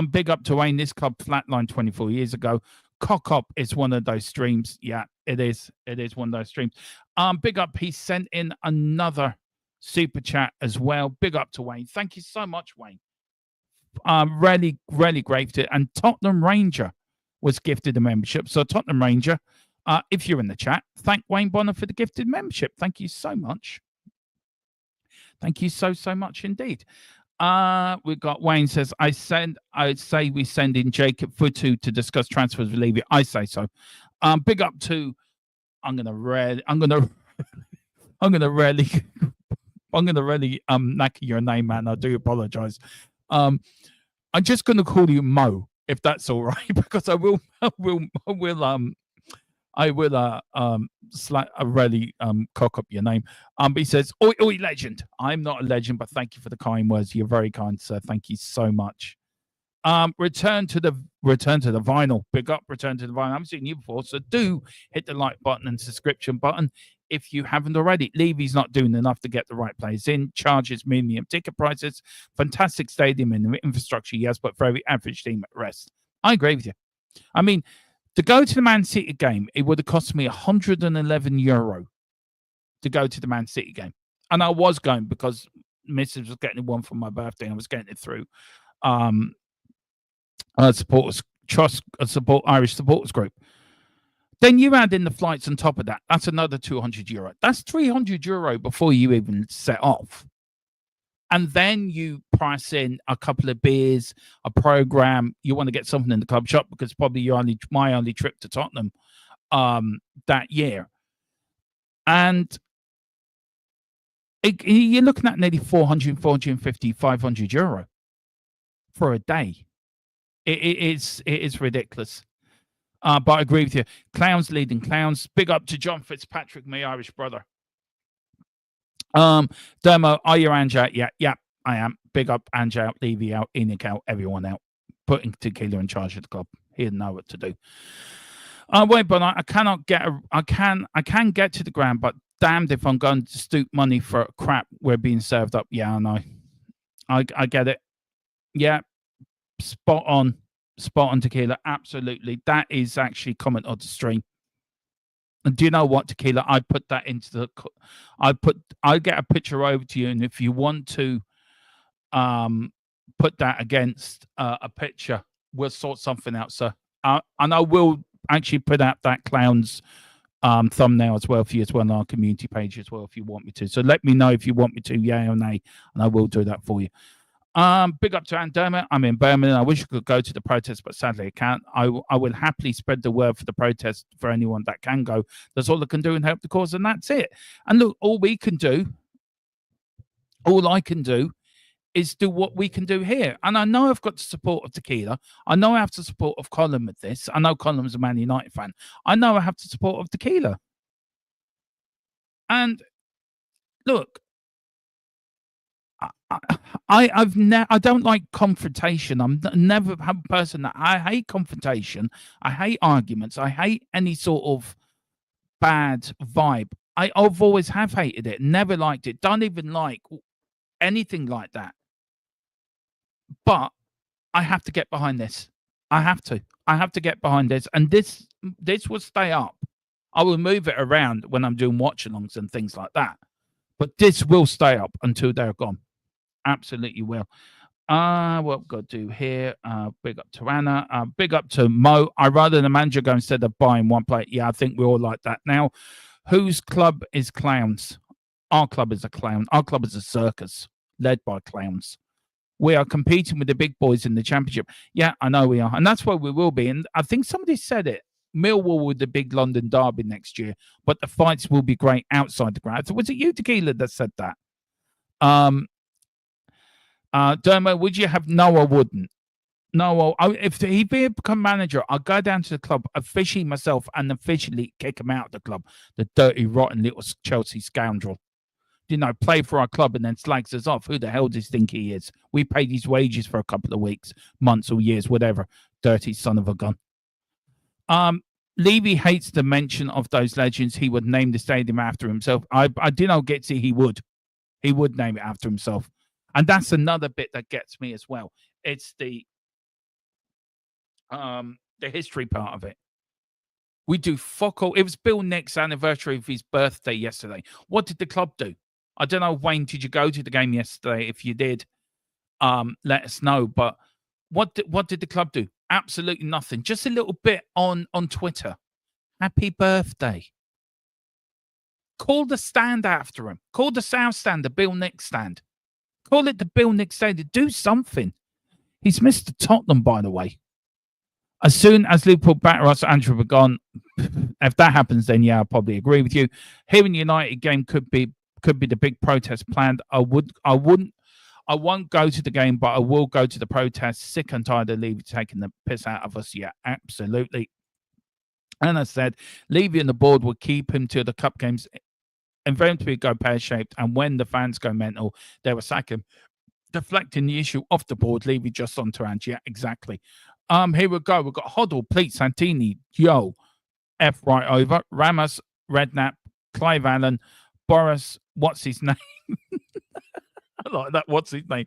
Big up to Wayne. This club flatlined 24 years ago. Cock up is one of those streams. Yeah, it is. It is one of those streams. Big up. He sent in another super chat as well. Big up to Wayne. Thank you so much, Wayne. Really, really grateful. And Tottenham Ranger was gifted a membership. So Tottenham Ranger, if you're in the chat, thank Wayne Bonner for the gifted membership. Thank you so much. Thank you so much indeed. We've got Wayne says, I'd say we send in Jacob Futu to discuss transfers with Levy. I say so. Big up to I'm gonna really knacker your name, man. I do apologize. I'm just gonna call you Mo. if that's all right, because I will really cock up your name. But he says, "Oi, oi, legend." I'm not a legend, but thank you for the kind words. You're very kind, sir. Thank you so much. Return to the vinyl. Big up, return to the vinyl. I haven't seen you before, so do hit the like button and subscription button if you haven't already. Levy's not doing enough to get the right players in. Charges medium ticket prices. Fantastic stadium and infrastructure, yes, but for every average team at rest. I agree with you. I mean, to go to the Man City game, it would have cost me €111 to go to the Man City game. And I was going because Mrs. was getting one for my birthday and I was getting it through supporters trust support Irish supporters group. Then you add in the flights on top of that. That's another €200. That's €300 before you even set off. And then you price in a couple of beers, a program. You want to get something in the club shop because probably my only trip to Tottenham that year. And you're looking at nearly 400, 450, 500 euro for a day. It is ridiculous. But I agree with you. Clowns leading clowns. Big up to John Fitzpatrick, my Irish brother. Dermo, are you Ange out? Yeah, I am. Big up Ange out, Levy out, Enoch out, everyone out. Putting Tequila in charge of the club. He'll know what to do. Wait, but I cannot get I can get to the ground, but damned if I'm going to stoop money for crap we're being served up. Yeah, I know. I get it. Yeah. Spot on Tequila. Absolutely. That is actually comment on the stream. And do you know what, Tequila? I put that into the. I'll get a picture over to you, and if you want to, put that against a picture, we'll sort something out, sir. And I will actually put out that clown's thumbnail as well for you as well on our community page as well if you want me to. So let me know if you want me to, yay or nay, and I will do that for you. Big up to Anderma. I'm in Birmingham. I wish I could go to the protest, but sadly I can't. I will happily spread the word for the protest for anyone that can go. That's all I can do and help the cause, and that's it. And look, all I can do is do what we can do here. And I know I've got the support of Tequila. I know I have the support of Colin with this. I know Colin's a Man United fan. I know I have the support of Tequila. And look, I don't like confrontation. I'm never a person that I hate confrontation. I hate arguments. I hate any sort of bad vibe. I've always have hated it. Never liked it. Don't even like anything like that. But I have to get behind this. I have to get behind this. And this will stay up. I will move it around when I'm doing watch-alongs and things like that. But this will stay up until they're gone. Absolutely will. What we've got to do here. Big up to Anna. Big up to Mo. I'd rather the manager go instead of buying one plate. Yeah, I think we're all like that now. Whose club is clowns? Our club is a clown. Our club is a circus led by clowns. We are competing with the big boys in the championship. Yeah, I know we are. And that's where we will be. And I think somebody said it. Millwall with the big London derby next year. But the fights will be great outside the ground. So was it you, Tequila, that said that? Dermo, would you have? No, I wouldn't. No, if he become manager, I'll go down to the club, officially myself, and officially kick him out of the club. The dirty, rotten little Chelsea scoundrel. You know, play for our club and then slags us off. Who the hell does he think he is? We paid his wages for a couple of weeks, months, or years, whatever. Dirty son of a gun. Levy hates the mention of those legends. He would name the stadium after himself. I did not get to. He would name it after himself. And that's another bit that gets me as well. It's the history part of it. We do fuck all. It was Bill Nick's anniversary of his birthday yesterday. What did the club do? I don't know, Wayne, did you go to the game yesterday? If you did, let us know. But what did the club do? Absolutely nothing. Just a little bit on Twitter. Happy birthday. Call the stand after him. Call the South Stand the Bill Nick stand. Call it the Bill Nick stand. Do something. He's Mr. Tottenham, by the way. As soon as Liverpool batter us, Andrew were gone. If that happens, then yeah, I'll probably agree with you. Here in the United game could be the big protest planned. I I won't go to the game, but I will go to the protest. Sick and tired of Levy taking the piss out of us. Yeah, absolutely. And I said, Levy and the board will keep him to the cup games and for him to go pear-shaped. And when the fans go mental, they will sack him, deflecting the issue off the board, Levy just onto Ange. Yeah, exactly. Here we go. We've got Hoddle, Pleat, Santini, Yo, F right over, Ramos, Redknapp, Clive Allen, Boris, what's his name? I like that. What's his name?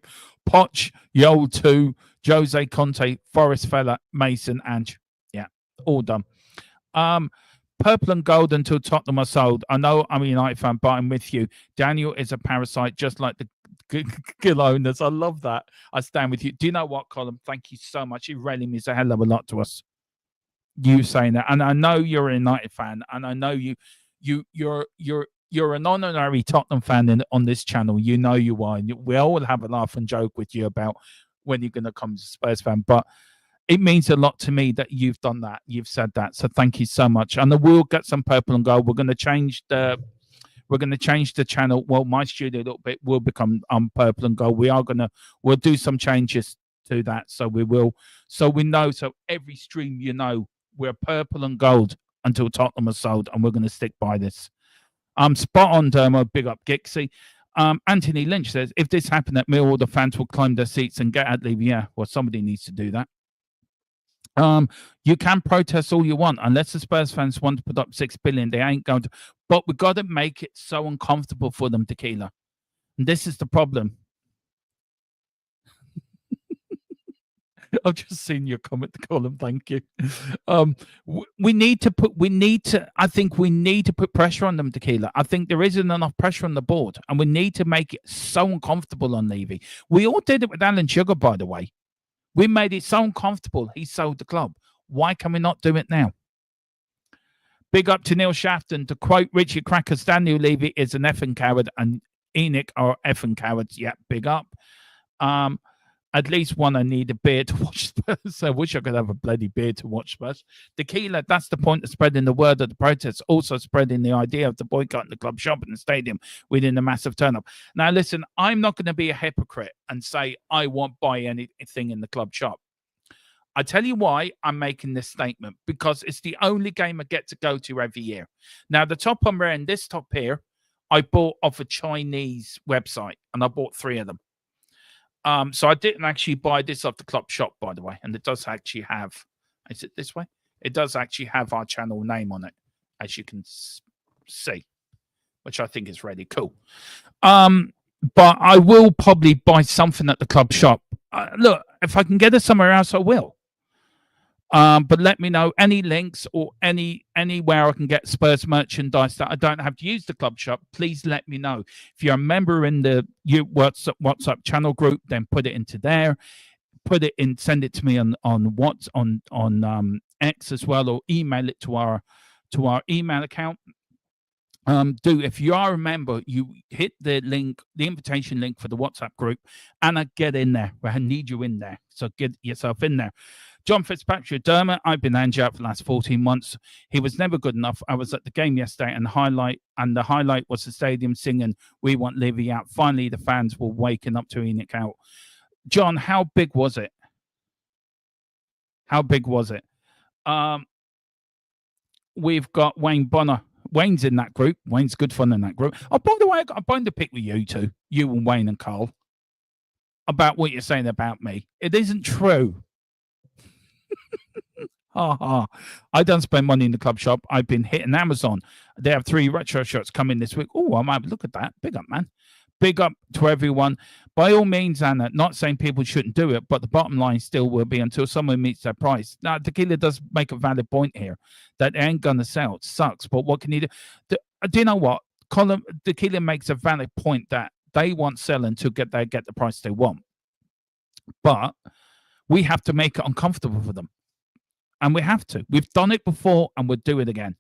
Poch, Yo 2, Jose Conte, Forest Fella, Mason, Ange. Yeah, all done. Purple and gold until Tottenham are sold. I know I'm a United fan, but I'm with you. Daniel is a parasite, just like the Gill owners. I love that. I stand with you. Do you know what, Colin? Thank you so much. It really means a hell of a lot to us. You saying that, and I know you're a United fan, and I know you're an honorary Tottenham fan on this channel. You know you are. And we all have a laugh and joke with you about when you're going to come as a Spurs fan, but it means a lot to me that you've done that. You've said that, so thank you so much. And we'll get some purple and gold. We're going to change the channel. Well, my studio a little bit will become purple and gold. We'll do some changes to that, so we will. So we know. So every stream, we're purple and gold until Tottenham are sold, and we're going to stick by this. Spot on, Dermo. Big up, Gixie. Anthony Lynch says, if this happened at Millwall, the fans will climb their seats and get at Levy. Yeah, well, somebody needs to do that. You can protest all you want, unless the Spurs fans want to put up $6 billion. They ain't going to. But we've got to make it so uncomfortable for them, Tequila. And this is the problem. I've just seen your comment, Colin. Thank you. I think we need to put pressure on them, Tequila. I think there isn't enough pressure on the board, and we need to make it so uncomfortable on Levy. We all did it with Alan Sugar, by the way. We made it so uncomfortable, he sold the club. Why can we not do it now? Big up to Neil Shafton. To quote Richie Crackers, Daniel Levy is an effing coward, and Enoch are effing cowards. Yeah, big up. At least one, I need a beer to watch Spurs. I wish I could have a bloody beer to watch Spurs. Tequila, that's the point of spreading the word of the protests. Also spreading the idea of the boycott in the club shop and the stadium within a massive turn-up. Now, listen, I'm not going to be a hypocrite and say I won't buy anything in the club shop. I tell you why I'm making this statement. Because it's the only game I get to go to every year. Now, the top I'm wearing, this top here, I bought off a Chinese website, and I bought 3 of them. So I didn't actually buy this off the club shop, by the way. And it does actually have, is it this way? It does actually have our channel name on it, as you can see, which I think is really cool. But I will probably buy something at the club shop. Look, if I can get it somewhere else, I will. But let me know any links or anywhere I can get Spurs merchandise that I don't have to use the club shop. Please let me know. If you're a member in the WhatsApp channel group, then put it into there. Put it in. Send it to me on X as well, or email it to our email account. If you are a member, you hit the link, the invitation link for the WhatsApp group, and I get in there. I need you in there, so get yourself in there. John Fitzpatrick, Dermot, I've been Ange out for the last 14 months. He was never good enough. I was at the game yesterday, and the highlight was the stadium singing, "We want Levy out." Finally, the fans were waking up to Enoch out. John, how big was it? How big was it? We've got Wayne Bonner. Wayne's in that group. Wayne's good fun in that group. Oh, by the way, I got a bone to pick with you two, you and Wayne and Carl, about what you're saying about me. It isn't true. I don't spend money in the club shop. I've been hitting Amazon. They have 3 retro shirts coming this week. Oh, I might look at that. Big up, man. Big up to everyone. By all means, Anna, not saying people shouldn't do it, but the bottom line still will be until someone meets their price. Now, Tequila does make a valid point here that they ain't going to sell. It sucks, but what can you do? Do you know what? Tequila makes a valid point that they want selling to get the price they want. But we have to make it uncomfortable for them. And we have to. We've done it before, and we'll do it again.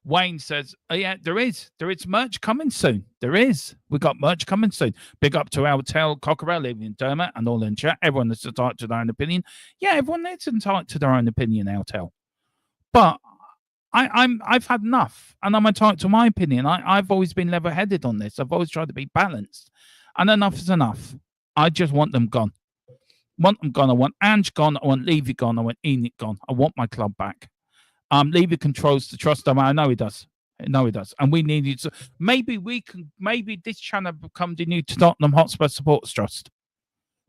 Wayne says, oh, yeah, there is merch coming soon. There is. We got merch coming soon. Big up to Altel, Cockerell, even Dermot, and all in chat. Everyone is entitled to their own opinion. Yeah, everyone is entitled to their own opinion, Altel. But I've had enough, and I'm entitled to my opinion. I've always been level-headed on this. I've always tried to be balanced. And enough is enough. I just want them gone. Want them gone. I want Ange gone. I want Levy gone. I want Enid gone. I want my club back. Levy controls the trust. I know he does. No, he does. And we need you to. Maybe this channel become the new Tottenham Hotspur Supporters Trust.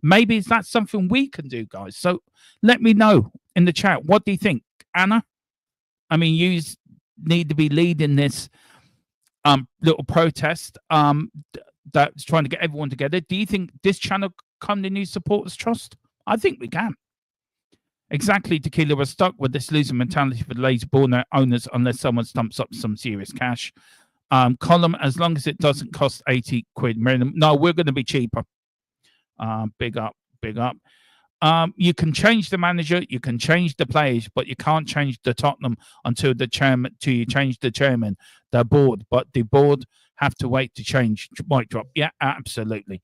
Maybe is that something we can do, guys? So let me know in the chat. What do you think, Anna? I mean, you need to be leading this little protest that's trying to get everyone together. Do you think this channel come the new Supporters Trust? I think we can. Exactly, Tequila. We're stuck with this losing mentality for the lazy born owners unless someone stumps up some serious cash. Column, as long as it doesn't cost 80 quid. No, we're going to be cheaper. Big up, big up. You can change the manager, you can change the players, but you can't change the Tottenham until you change the chairman, the board. But the board have to wait to change. Mic drop. Yeah, absolutely.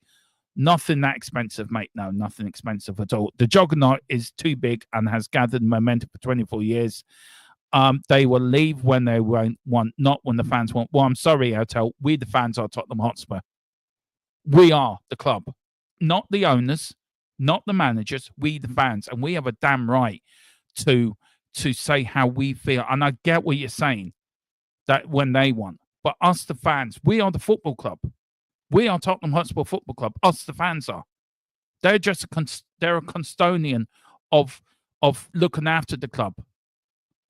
Nothing that expensive, mate. No, nothing expensive at all. The juggernaut is too big and has gathered momentum for 24 years. They will leave when they want, not when the fans want. Well, I'm sorry, Hotel. We, the fans, are Tottenham Hotspur. We are the club, not the owners, not the managers. We, the fans, and we have a damn right to say how we feel. And I get what you're saying, that when they want, but us, the fans, we are the football club. We are Tottenham Hotspur Football Club. Us, the fans, are. They're just they're a custodian of looking after the club.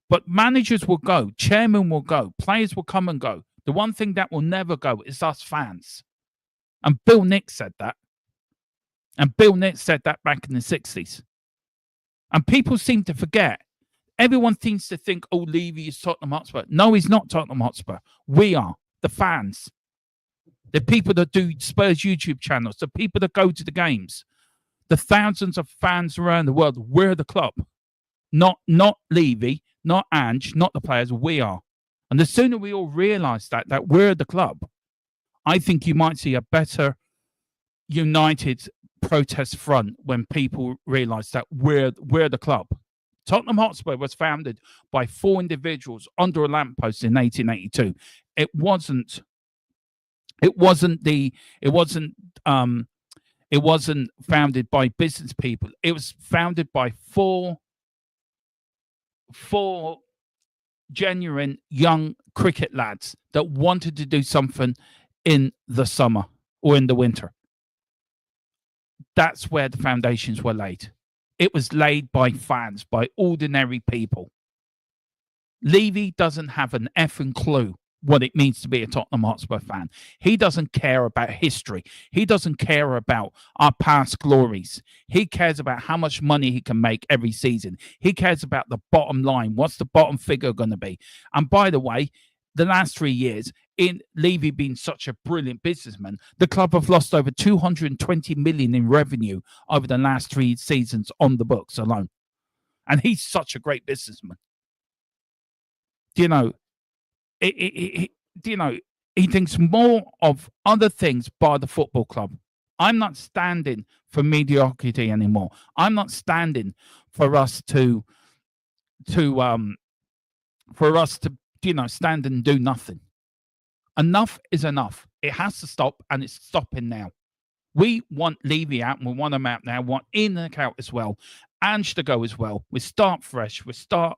But managers will go, chairmen will go, players will come and go. The one thing that will never go is us fans. And Bill Nick said that. And Bill Nick said that back in the 60s. And people seem to forget. Everyone seems to think, oh, Levy is Tottenham Hotspur. No, he's not Tottenham Hotspur. We are, the fans. The people that do Spurs YouTube channels, the people that go to the games, the thousands of fans around the world. We're the club. Not Levy, not Ange, not the players. We are. And the sooner we all realise that we're the club, I think you might see a better united protest front when people realise that we're the club. Tottenham Hotspur was founded by 4 individuals under a lamppost in 1882. It wasn't founded by business people. It was founded by four genuine young cricket lads that wanted to do something in the summer or in the winter. That's where the foundations were laid. It was laid by fans, by ordinary people. Levy doesn't have an effing clue what it means to be a Tottenham Hotspur fan. He doesn't care about history. He doesn't care about our past glories. He cares about how much money he can make every season. He cares about the bottom line. What's the bottom figure going to be? And by the way, the last 3 years, in Levy being such a brilliant businessman, the club have lost over 220 million in revenue over the last 3 seasons on the books alone. And he's such a great businessman. You know, he thinks more of other things by the football club. I'm not standing for mediocrity anymore. I'm not standing for us to stand and do nothing. Enough is enough. It has to stop, and it's stopping now. We want Levy out, and we want him out now. We want Enoch out as well. Ange to go as well. We start fresh. We start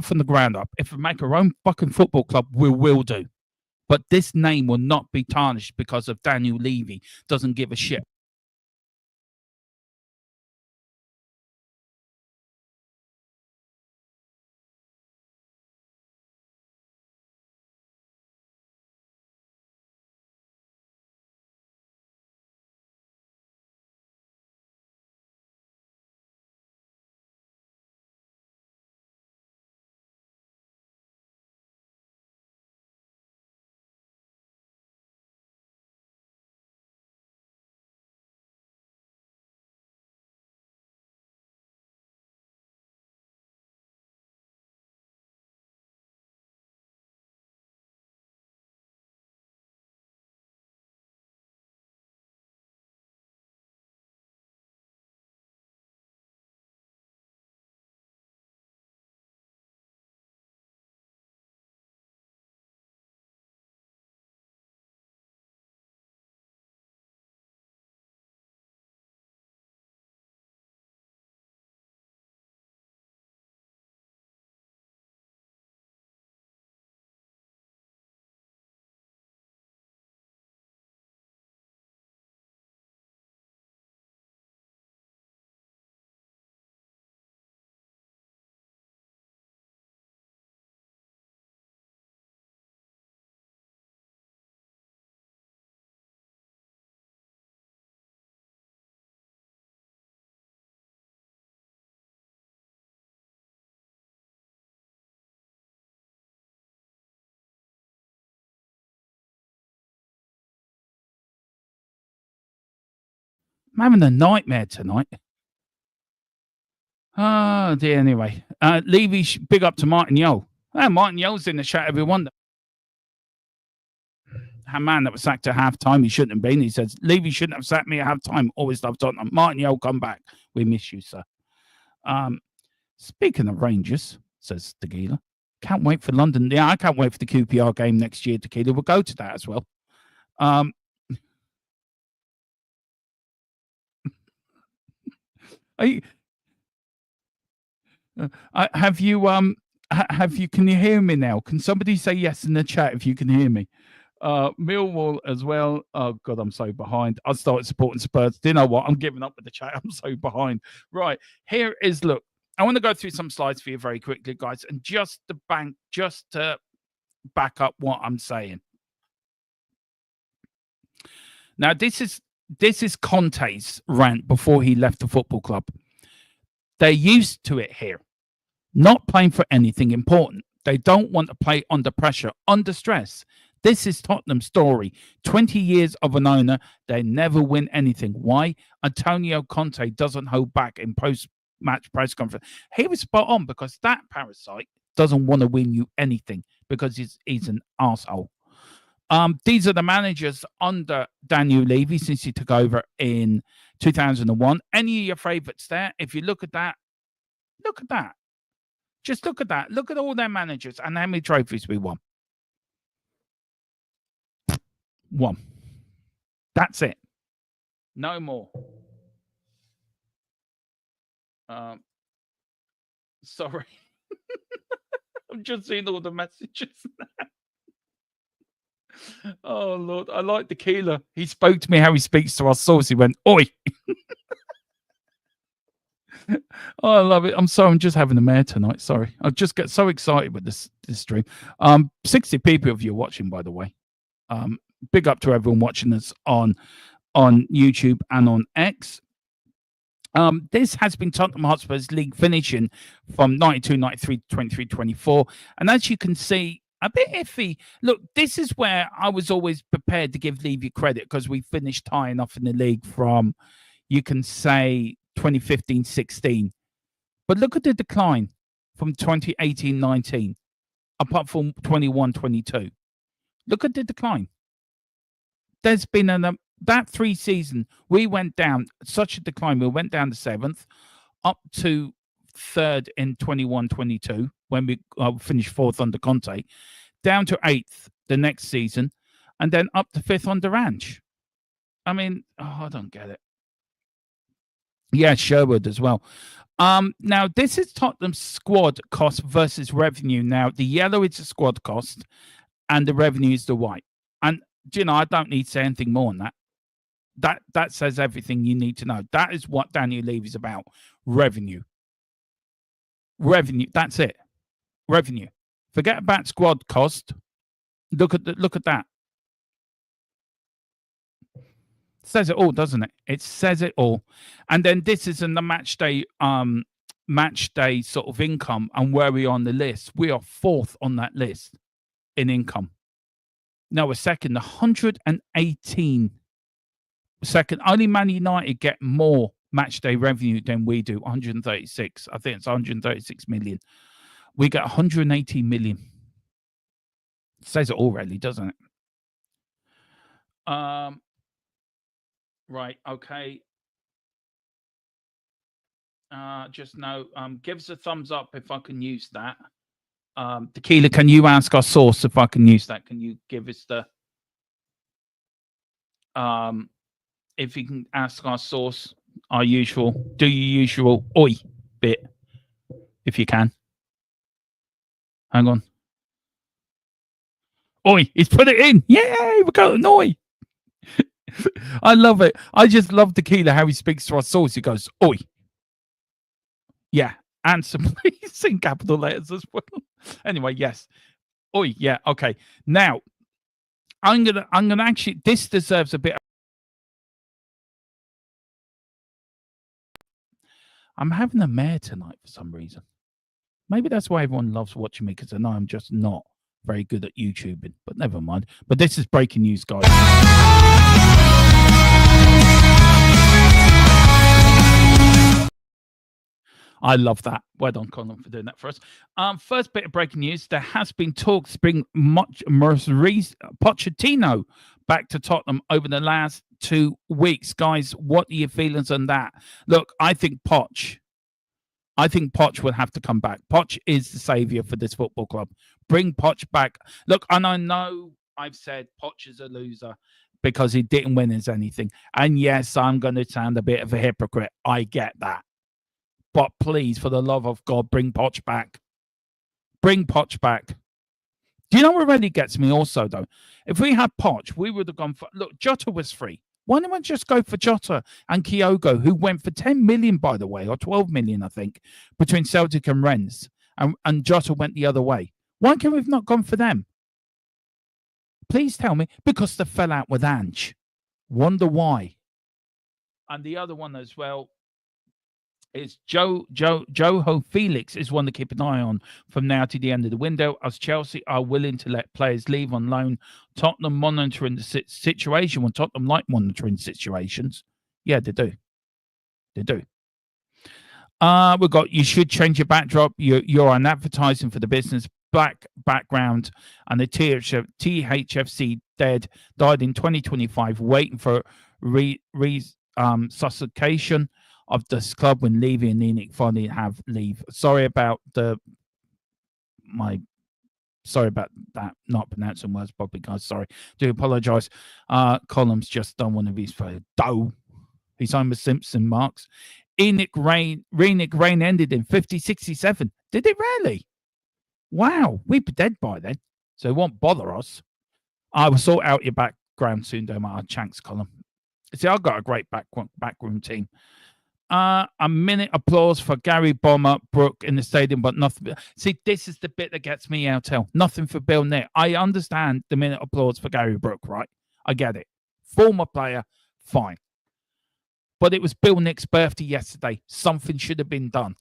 from the ground up. If we make our own fucking football club, we will do. But this name will not be tarnished because of Daniel Levy doesn't give a shit. I'm having a nightmare tonight. Oh dear. Anyway, Levy, big up to Martin Yo. Martin Yo's in the chat, everyone. A man that was sacked at half-time, he shouldn't have been. He says, Levy shouldn't have sacked me at half-time. Always loved Tottenham. Martin Yo, come back. We miss you, sir. Speaking of Rangers, says Tequila, can't wait for London. Yeah, I can't wait for the QPR game next year, Tequila. We'll go to that as well. Have you, can you hear me now? Can somebody say yes in the chat if you can hear me? Millwall as well. Oh God, I'm so behind. I started supporting Spurs. Do you know what? I'm giving up with the chat. I'm so behind. Right, here is, look, I want to go through some slides for you very quickly, guys, and just to back up what I'm saying. Now, this is Conte's rant before he left the football club. They're used to it here, not playing for anything important. They don't want to play under pressure, under stress. This is Tottenham's story. 20 years of an owner, they never win anything. Why? Antonio Conte doesn't hold back in post-match press conference. He was spot on, because that parasite doesn't want to win you anything because he's an arsehole. These are the managers under Daniel Levy since he took over in 2001. Any of your favourites there? If you look at that, look at that. Just look at that. Look at all their managers and how many trophies we won. One. That's it. No more. Sorry. I'm just seeing all the messages now. Oh, Lord. I like the Keeler. He spoke to me how he speaks to our source. He went, oi. Oh, I love it. I'm sorry. I'm just having a mare tonight. Sorry. I just get so excited with this stream. 60 people of you watching, by the way. Big up to everyone watching us on YouTube and on X. This has been Tottenham Hotspur's league finishing from 92-93 to 23-24. And as you can see, a bit iffy. Look, this is where I was always prepared to give Levy credit, because we finished high enough in the league from, you can say, 2015-16. But look at the decline from 2018-19, apart from 21-22. Look at the decline. There's been that 3 season, we went down such a decline. We went down to 7th, up to 3rd in 21-22 when we finished 4th under Conte, down to 8th the next season, and then up to 5th under Ange. I mean, I don't get it. Yeah, Sherwood as well. Now, this is Tottenham's squad cost versus revenue. Now, the yellow is the squad cost, and the revenue is the white. And, you know, I don't need to say anything more than that. That says everything you need to know. That is what Daniel Levy's about. Revenue. Revenue. That's it. Revenue. Forget about squad cost. Look at that. Says it all, doesn't it? It says it all. And then this is in the match day sort of income and where we are on the list. We are 4th on that list in income. No, we're second, 118. Second, only Man United get more match day revenue than we do, 136. I think it's 136 million. We get 118 million. It says it all, really, doesn't it? Right, okay. Just know, give us a thumbs up if I can use that. Tequila, can you ask our source if I can use that? Can you give us the if you can ask our source, our usual, do your usual oi bit, if you can. Hang on. Oi, he's put it in. Yay, we got an oi. I love it. I just love Tequila, how he speaks to our source. He goes, oi. Yeah, answer please in capital letters as well. Anyway, yes. Oi, yeah, okay. Now, I'm gonna actually, this deserves a bit. I'm having a mare tonight for some reason. Maybe that's why everyone loves watching me, because I know I'm just not very good at YouTubing, but never mind. But this is breaking news, guys. I love that. Well done, Colin, for doing that for us. First bit of breaking news: there has been talks to bring Pochettino back to Tottenham over the last 2 weeks. Guys, what are your feelings on that? Look, I think Poch will have to come back. Poch is the saviour for this football club. Bring Poch back. Look, and I know I've said Poch is a loser because he didn't win as anything. And yes, I'm going to sound a bit of a hypocrite. I get that. But please, for the love of God, bring Poch back. Bring Poch back. Do you know what really gets me also, though? If we had Poch, we would have gone for... Look, Jota was free. Why don't we just go for Jota and Kyogo, who went for 10 million, by the way, or 12 million, I think, between Celtic and Rennes, and Jota went the other way? Why can we have not gone for them? Please tell me. Because they fell out with Ange. Wonder why. And the other one as well is Joao Felix is one to keep an eye on from now to the end of the window, as Chelsea are willing to let players leave on loan. Tottenham monitoring the situation. When Tottenham like monitoring situations, yeah, they do. They do. We've got, you should change your backdrop. You're on advertising for the business background, and the THFC died in 2025, waiting for resuscitation of this club when Levy and Ninik finally have leave. Sorry about that. Not pronouncing words properly, guys. Sorry. Do apologise. Column's just done one of his He's Homer Simpson marks. Renick Rain ended in 50-67. Did it really? Wow, we'd be dead by then, so it won't bother us. I will sort out your background soon, though, my Chanks column. See, I've got a great backroom team. A minute applause for Gary Bomber Brook in the stadium, but nothing. See, this is the bit that gets me out. Nothing for Bill Nick. I understand the minute applause for Gary Brook, right? I get it. Former player, fine. But it was Bill Nick's birthday yesterday. Something should have been done.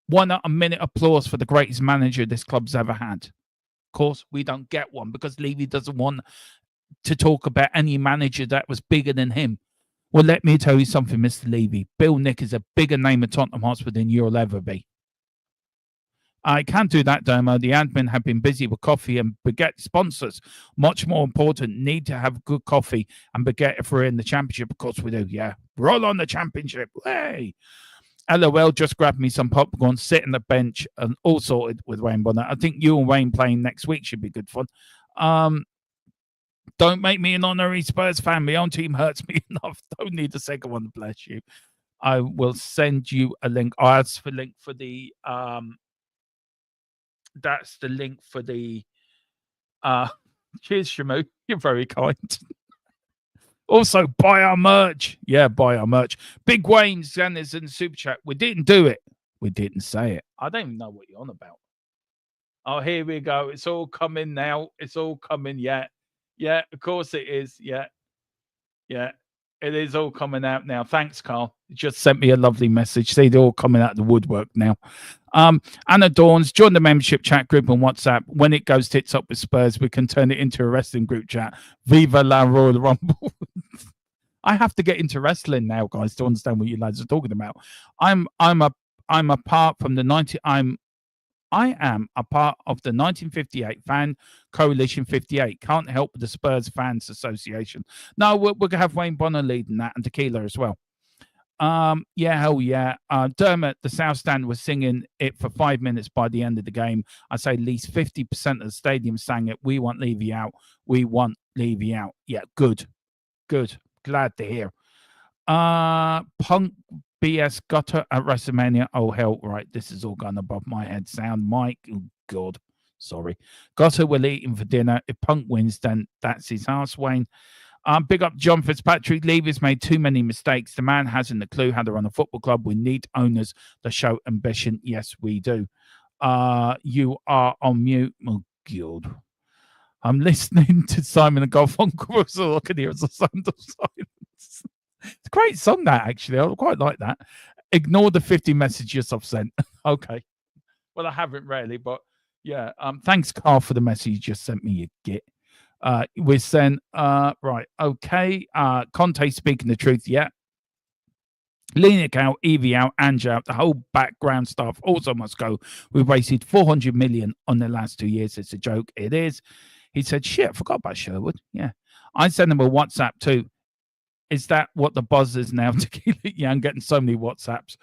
Why not a minute applause for the greatest manager this club's ever had? Of course, we don't get one because Levy doesn't want to talk about any manager that was bigger than him. Well, let me tell you something, Mr. Levy. Bill Nick is a bigger name at Tottenham Hotspur than you'll ever be. I can't do that, Domo. The admin have been busy with coffee and baguette sponsors. Much more important, need to have good coffee and baguette if we're in the championship. Of course we do, yeah. Roll on the championship. Hey! LOL, just grab me some popcorn, sit on the bench, and all sorted with Wayne Bonner. I think you and Wayne playing next week should be good fun. Don't make me an honorary Spurs fan. My own team hurts me enough. Don't need a second one, bless you. I will send you a link. I'll ask for a link for the that's the link for the cheers, Shamu. You're very kind. Also, buy our merch. Yeah, buy our merch. Big Wayne Sanders in the super chat. We didn't do it. We didn't say it. I don't even know what you're on about. Oh, here we go. It's all coming now. It's all coming. Yeah. Yeah, of course it is. Yeah. Yeah. It is all coming out now. Thanks, Carl. You just sent me a lovely message. See, they're all coming out of the woodwork now. Anna Dawns, join the membership chat group on WhatsApp. When it goes tits up with Spurs, we can turn it into a wrestling group chat. Viva la Royal Rumble. I have to get into wrestling now, guys, to understand what you lads are talking about. I am a part of the 1958 Fan Coalition 58. Can't help the Spurs Fans Association. No, we're going to have Wayne Bonner leading that and Tequila as well. Yeah, hell yeah. Dermot, the South Stand, was singing it for 5 minutes by the end of the game. I say at least 50% of the stadium sang it. We want Levy out. We want Levy out. Yeah, good. Good. Glad to hear. Punk BS Gutter at WrestleMania. Oh, hell, right. This is all gone above my head. Sound, Mike. Oh, God. Sorry. Gutter will eat him for dinner. If Punk wins, then that's his house, Wayne. Big up John Fitzpatrick. Levy's made too many mistakes. The man hasn't a clue how to run a football club. We need owners that show ambition. Yes, we do. You are on mute. Oh, God. I'm listening to Simon and Garfunkel. So I can hear it's a sound of silence. It's a great song, that, actually. I quite like that. Ignore the 50 messages I've sent. Okay. Well, I haven't really, but yeah. Thanks, Carl, for the message you just sent me, you git. We're sent, right, okay. Conte speaking the truth, yeah. Lineak out, Evie out, Ange out, the whole background staff also must go. We've wasted 400 million on the last 2 years. It's a joke. It is. He said, shit, I forgot about Sherwood. Yeah. I sent him a WhatsApp too. Is that what the buzz is now? Yeah, I'm getting so many WhatsApps.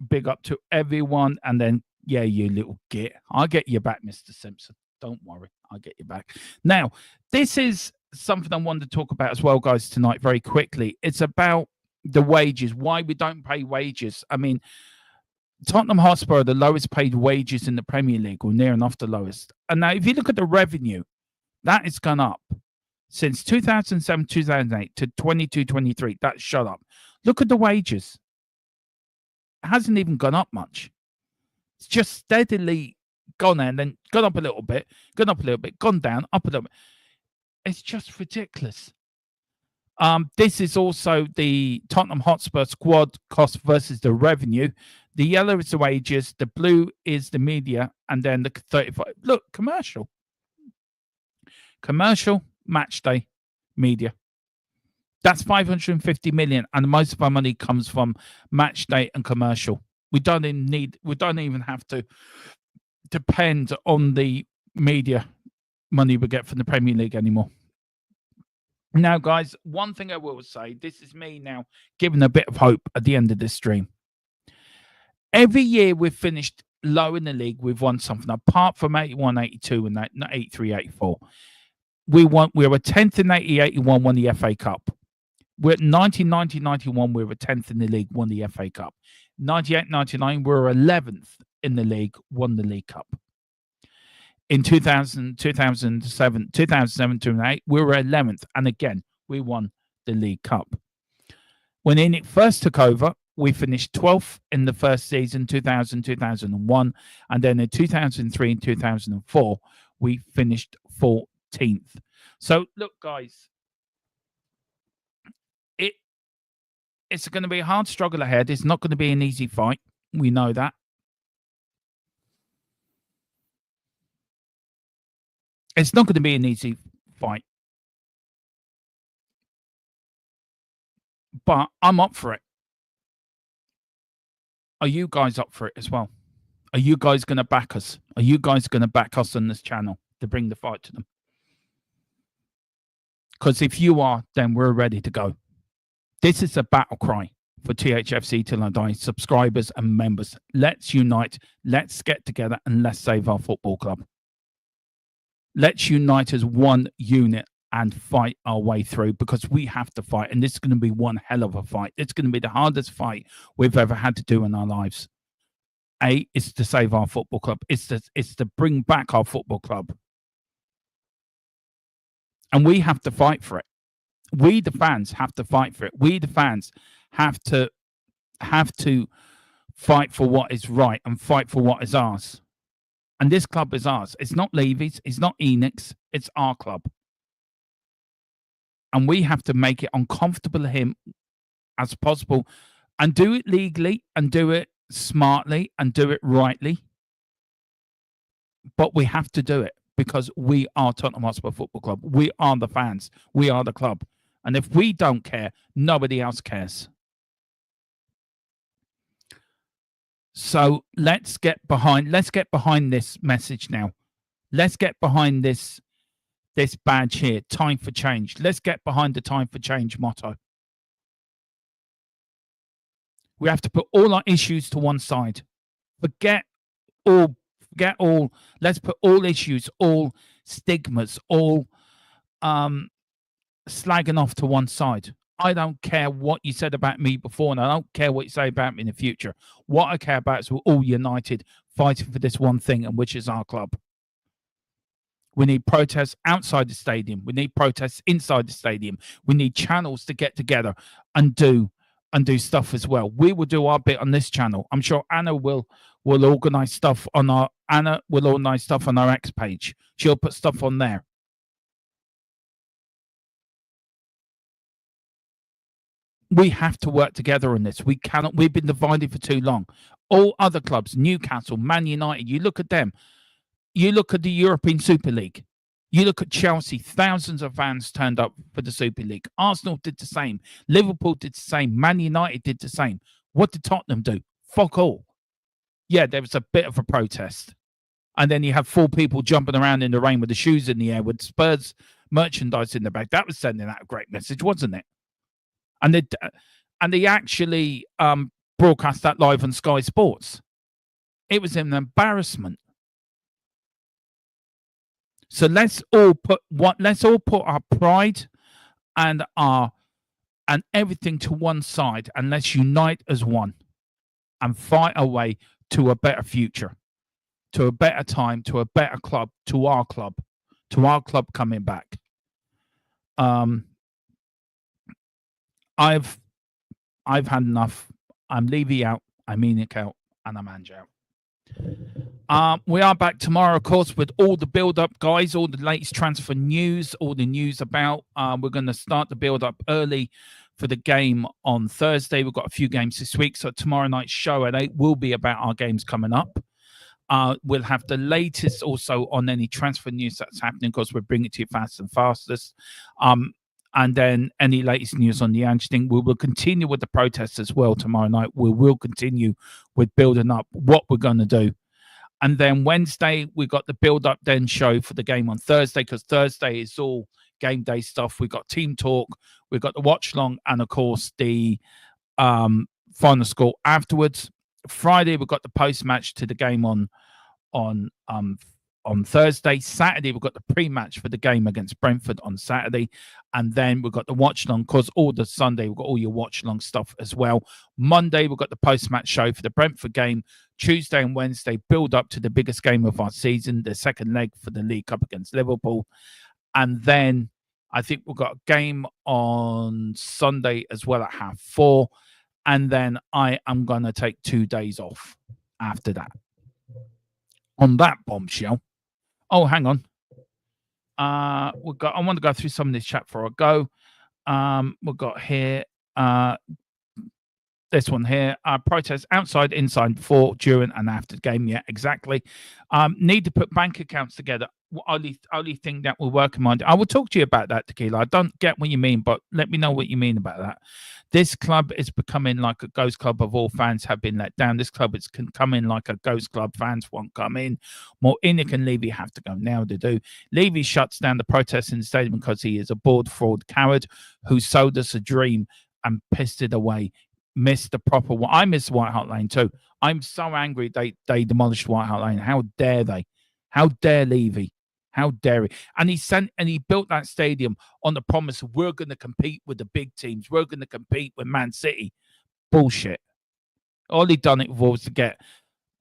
Big up to everyone. And then, yeah, you little git. I'll get you back, Mr. Simpson. Don't worry. I'll get you back. Now, this is something I wanted to talk about as well, guys, tonight very quickly. It's about the wages, why we don't pay wages. I mean, Tottenham Hotspur are the lowest paid wages in the Premier League, or near enough the lowest. And now, if you look at the revenue, that has gone up since 2007, 2008 to 22, 23. That's shut up. Look at the wages. It hasn't even gone up much. It's just steadily gone and then gone up a little bit, gone up a little bit, gone down, up a little bit. It's just ridiculous. This is also the Tottenham Hotspur squad cost versus the revenue. The yellow is the wages, the blue is the media, and then the 35. Look, commercial, match day, media. That's 550 million, and most of our money comes from match day and commercial. We don't even have to depend on the media money we get from the Premier League anymore. Now, guys, one thing I will say, this is me now giving a bit of hope at the end of this stream. Every year we've finished low in the league, we've won something, apart from 81, 82, and 83, 84. We were 10th in 80, 81, won the FA Cup. We're at 90, 91, we were 10th in the league, won the FA Cup. 98, 99, we were 11th in the league, won the League Cup. In 2000, 2007, 2008, we were 11th. And again, we won the League Cup. When ENIC first took over, we finished 12th in the first season, 2000, 2001. And then in 2003 and 2004, we finished 14th. So, look, guys, it's going to be a hard struggle ahead. It's not going to be an easy fight. We know that. It's not going to be an easy fight. But I'm up for it. Are you guys up for it as well? Are you guys going to back us? Are you guys going to back us on this channel to bring the fight to them? Because if you are, then we're ready to go. This is a battle cry for THFC Till I Die subscribers and members. Let's unite. Let's get together and let's save our football club. Let's unite as one unit and fight our way through, because we have to fight. And this is going to be one hell of a fight. It's going to be the hardest fight we've ever had to do in our lives. It's to save our football club. It's to bring back our football club. And we have to fight for it. We, the fans, have to fight for it. We, the fans, have to fight for what is right and fight for what is ours. And this club is ours. It's not Levy's. It's not ENIC's. It's our club. And we have to make it uncomfortable to him as possible and do it legally and do it smartly and do it rightly. But we have to do it because we are Tottenham Hotspur Football Club. We are the fans. We are the club. And if we don't care, nobody else cares. So let's get behind this message now. Let's get behind this badge here, time for change. Let's get behind the time for change motto. We have to put all our issues to one side. Forget all. Let's put all issues, all stigmas, all slagging off to one side. I don't care what you said about me before, and I don't care what you say about me in the future. What I care about is we're all united, fighting for this one thing, and which is our club. We need protests outside the stadium. We need protests inside the stadium. We need channels to get together and do stuff as well. We will do our bit on this channel. I'm sure Anna will organize stuff on our X page. She'll put stuff on there. We have to work together on this. We've been divided for too long. All other clubs, Newcastle, Man United, you look at them. You look at the European Super League. You look at Chelsea, thousands of fans turned up for the Super League. Arsenal did the same. Liverpool did the same. Man United did the same. What did Tottenham do? Fuck all. Yeah, there was a bit of a protest. And then you have 4 people jumping around in the rain with the shoes in the air with Spurs merchandise in the back. That was sending out a great message, wasn't it? And they actually broadcast that live on Sky Sports. It was an embarrassment. So let's all put our pride and everything to one side, and let's unite as one and fight our way to a better future, to a better time, to a better club, to our club coming back. I've had enough. I'm leaving out. I mean it out, and I'm Ange out. We are back tomorrow, of course, with all the build-up, guys, all the latest transfer news, all the news about. We're going to start the build-up early for the game on Thursday. We've got a few games this week, so tomorrow night's show at 8 will be about our games coming up. We'll have the latest also on any transfer news that's happening, because we'll bring it to you fast and fastest. And then any latest news on the Ange thing. We will continue with the protests as well tomorrow night. We will continue with building up what we're going to do. And then Wednesday, we got the build-up then show for the game on Thursday, because Thursday is all game day stuff. We've got team talk, we've got the watch-along, and, of course, the final score afterwards. Friday, we've got the post-match to the game on Thursday. Saturday, we've got the pre-match for the game against Brentford on Saturday. And then we've got the watch-along, because all the Sunday, we've got all your watch-along stuff as well. Monday, we've got the post-match show for the Brentford game. Tuesday and Wednesday, build up to the biggest game of our season, the second leg for the League Cup against Liverpool. And then I think we've got a game on Sunday as well at 4:30. And then I am going to take 2 days off after that. On that bombshell. Oh, hang on. I want to go through some of this chat before I go. We've got here this one here. Protests outside, inside, before, during, and after the game. Yeah, exactly. Need to put bank accounts together. Only thing that will work in mind. I will talk to you about that, Tequila. I don't get what you mean, but let me know what you mean about that. This club is becoming like a ghost club of all fans have been let down. This club is coming like a ghost club. Fans won't come in. More Enoch and Levy have to go now. They do. Levy shuts down the protests in the stadium because he is a bored, fraud coward who sold us a dream and pissed it away. Missed the proper one. I missed White Hart Lane too. I'm so angry they demolished White Hart Lane. How dare they? How dare Levy? How dare he? And he built that stadium on the promise of we're going to compete with the big teams. We're going to compete with Man City. Bullshit. All he done it was to get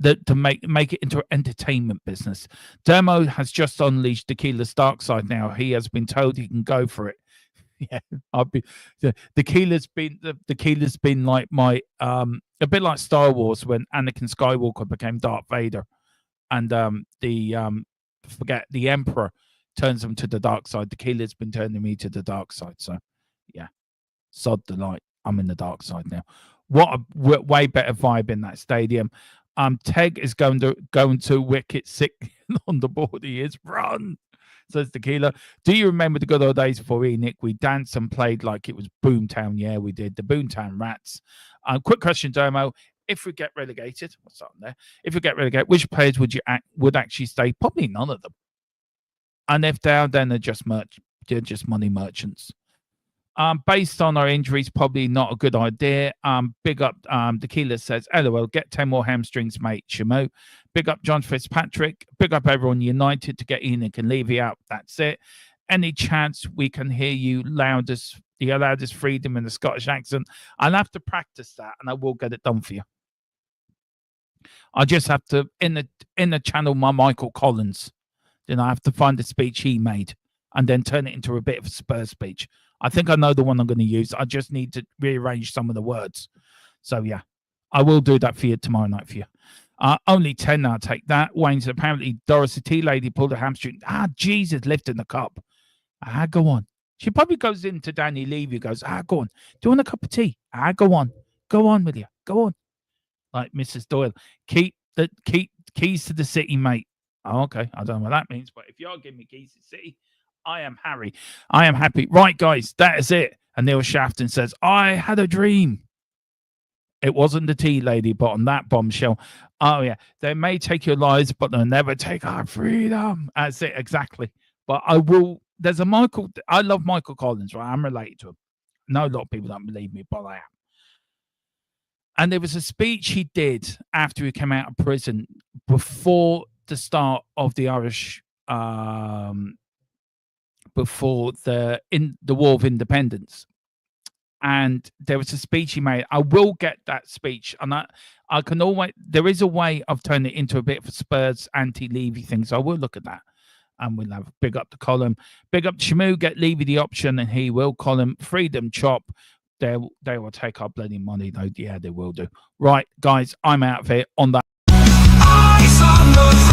to make it into an entertainment business. Dermo has just unleashed Tequila's dark side now. He has been told he can go for it. Yeah, Tequila's been like my a bit like Star Wars when Anakin Skywalker became Darth Vader, and the Emperor turns him to the dark side. Tequila's been turning me to the dark side. So yeah, sod the light. I'm in the dark side now. What a way better vibe in that stadium. Teg is going to wicket sick on the board. He is run. Says Tequila. Do you remember the good old days before Enoch? We danced and played like it was Boomtown. Yeah, we did. The Boomtown Rats. Quick question, Domo. If we get relegated, what's on there? If we get relegated, which players would actually stay? Probably none of them. And if they are, then they're just money merchants. Based on our injuries, probably not a good idea. Big up, Tequila says, LOL, get 10 more hamstrings, mate, Shimo. Big up John Fitzpatrick. Big up everyone united to get Enoch and Levy out. That's it. Any chance we can hear you loudest freedom in the Scottish accent? I'll have to practice that, and I will get it done for you. I just have to, in the channel, my Michael Collins. Then I have to find the speech he made and then turn it into a bit of a Spurs speech. I think I know the one I'm going to use. I just need to rearrange some of the words. So, yeah, I will do that for you tomorrow night for you. Only 10, I'll take that. Wayne's apparently Doris, the tea lady, pulled a hamstring. Jesus, lifting the cup. Go on. She probably goes into Danny Levy, goes, go on. Do you want a cup of tea? Go on. Go on with you. Go on. Like Mrs. Doyle. Keep keys to the city, mate. Oh, okay, I don't know what that means, but if you're giving me keys to the city, I am Harry. I am happy. Right, guys, that is it. And Neil Shafton says, I had a dream. It wasn't the tea lady, but on that bombshell. Oh, yeah. They may take your lives, but they'll never take our freedom. That's it, exactly. But I will. There's a Michael. I love Michael Collins, right? I'm related to him. I know a lot of people don't believe me, but I am. And there was a speech he did after he came out of prison before the start of the Irish, before the War of Independence. And there was a speech he made. I will get that speech, and I can always. There is a way of turning it into a bit of a Spurs anti-Levy thing, so I will look at that, and we'll have big up the column, big up Shamu, get Levy the option, and he will column freedom chop. They will take our bloody money, though. Yeah, they will do. Right, guys, I'm out of here on that. Eyes on the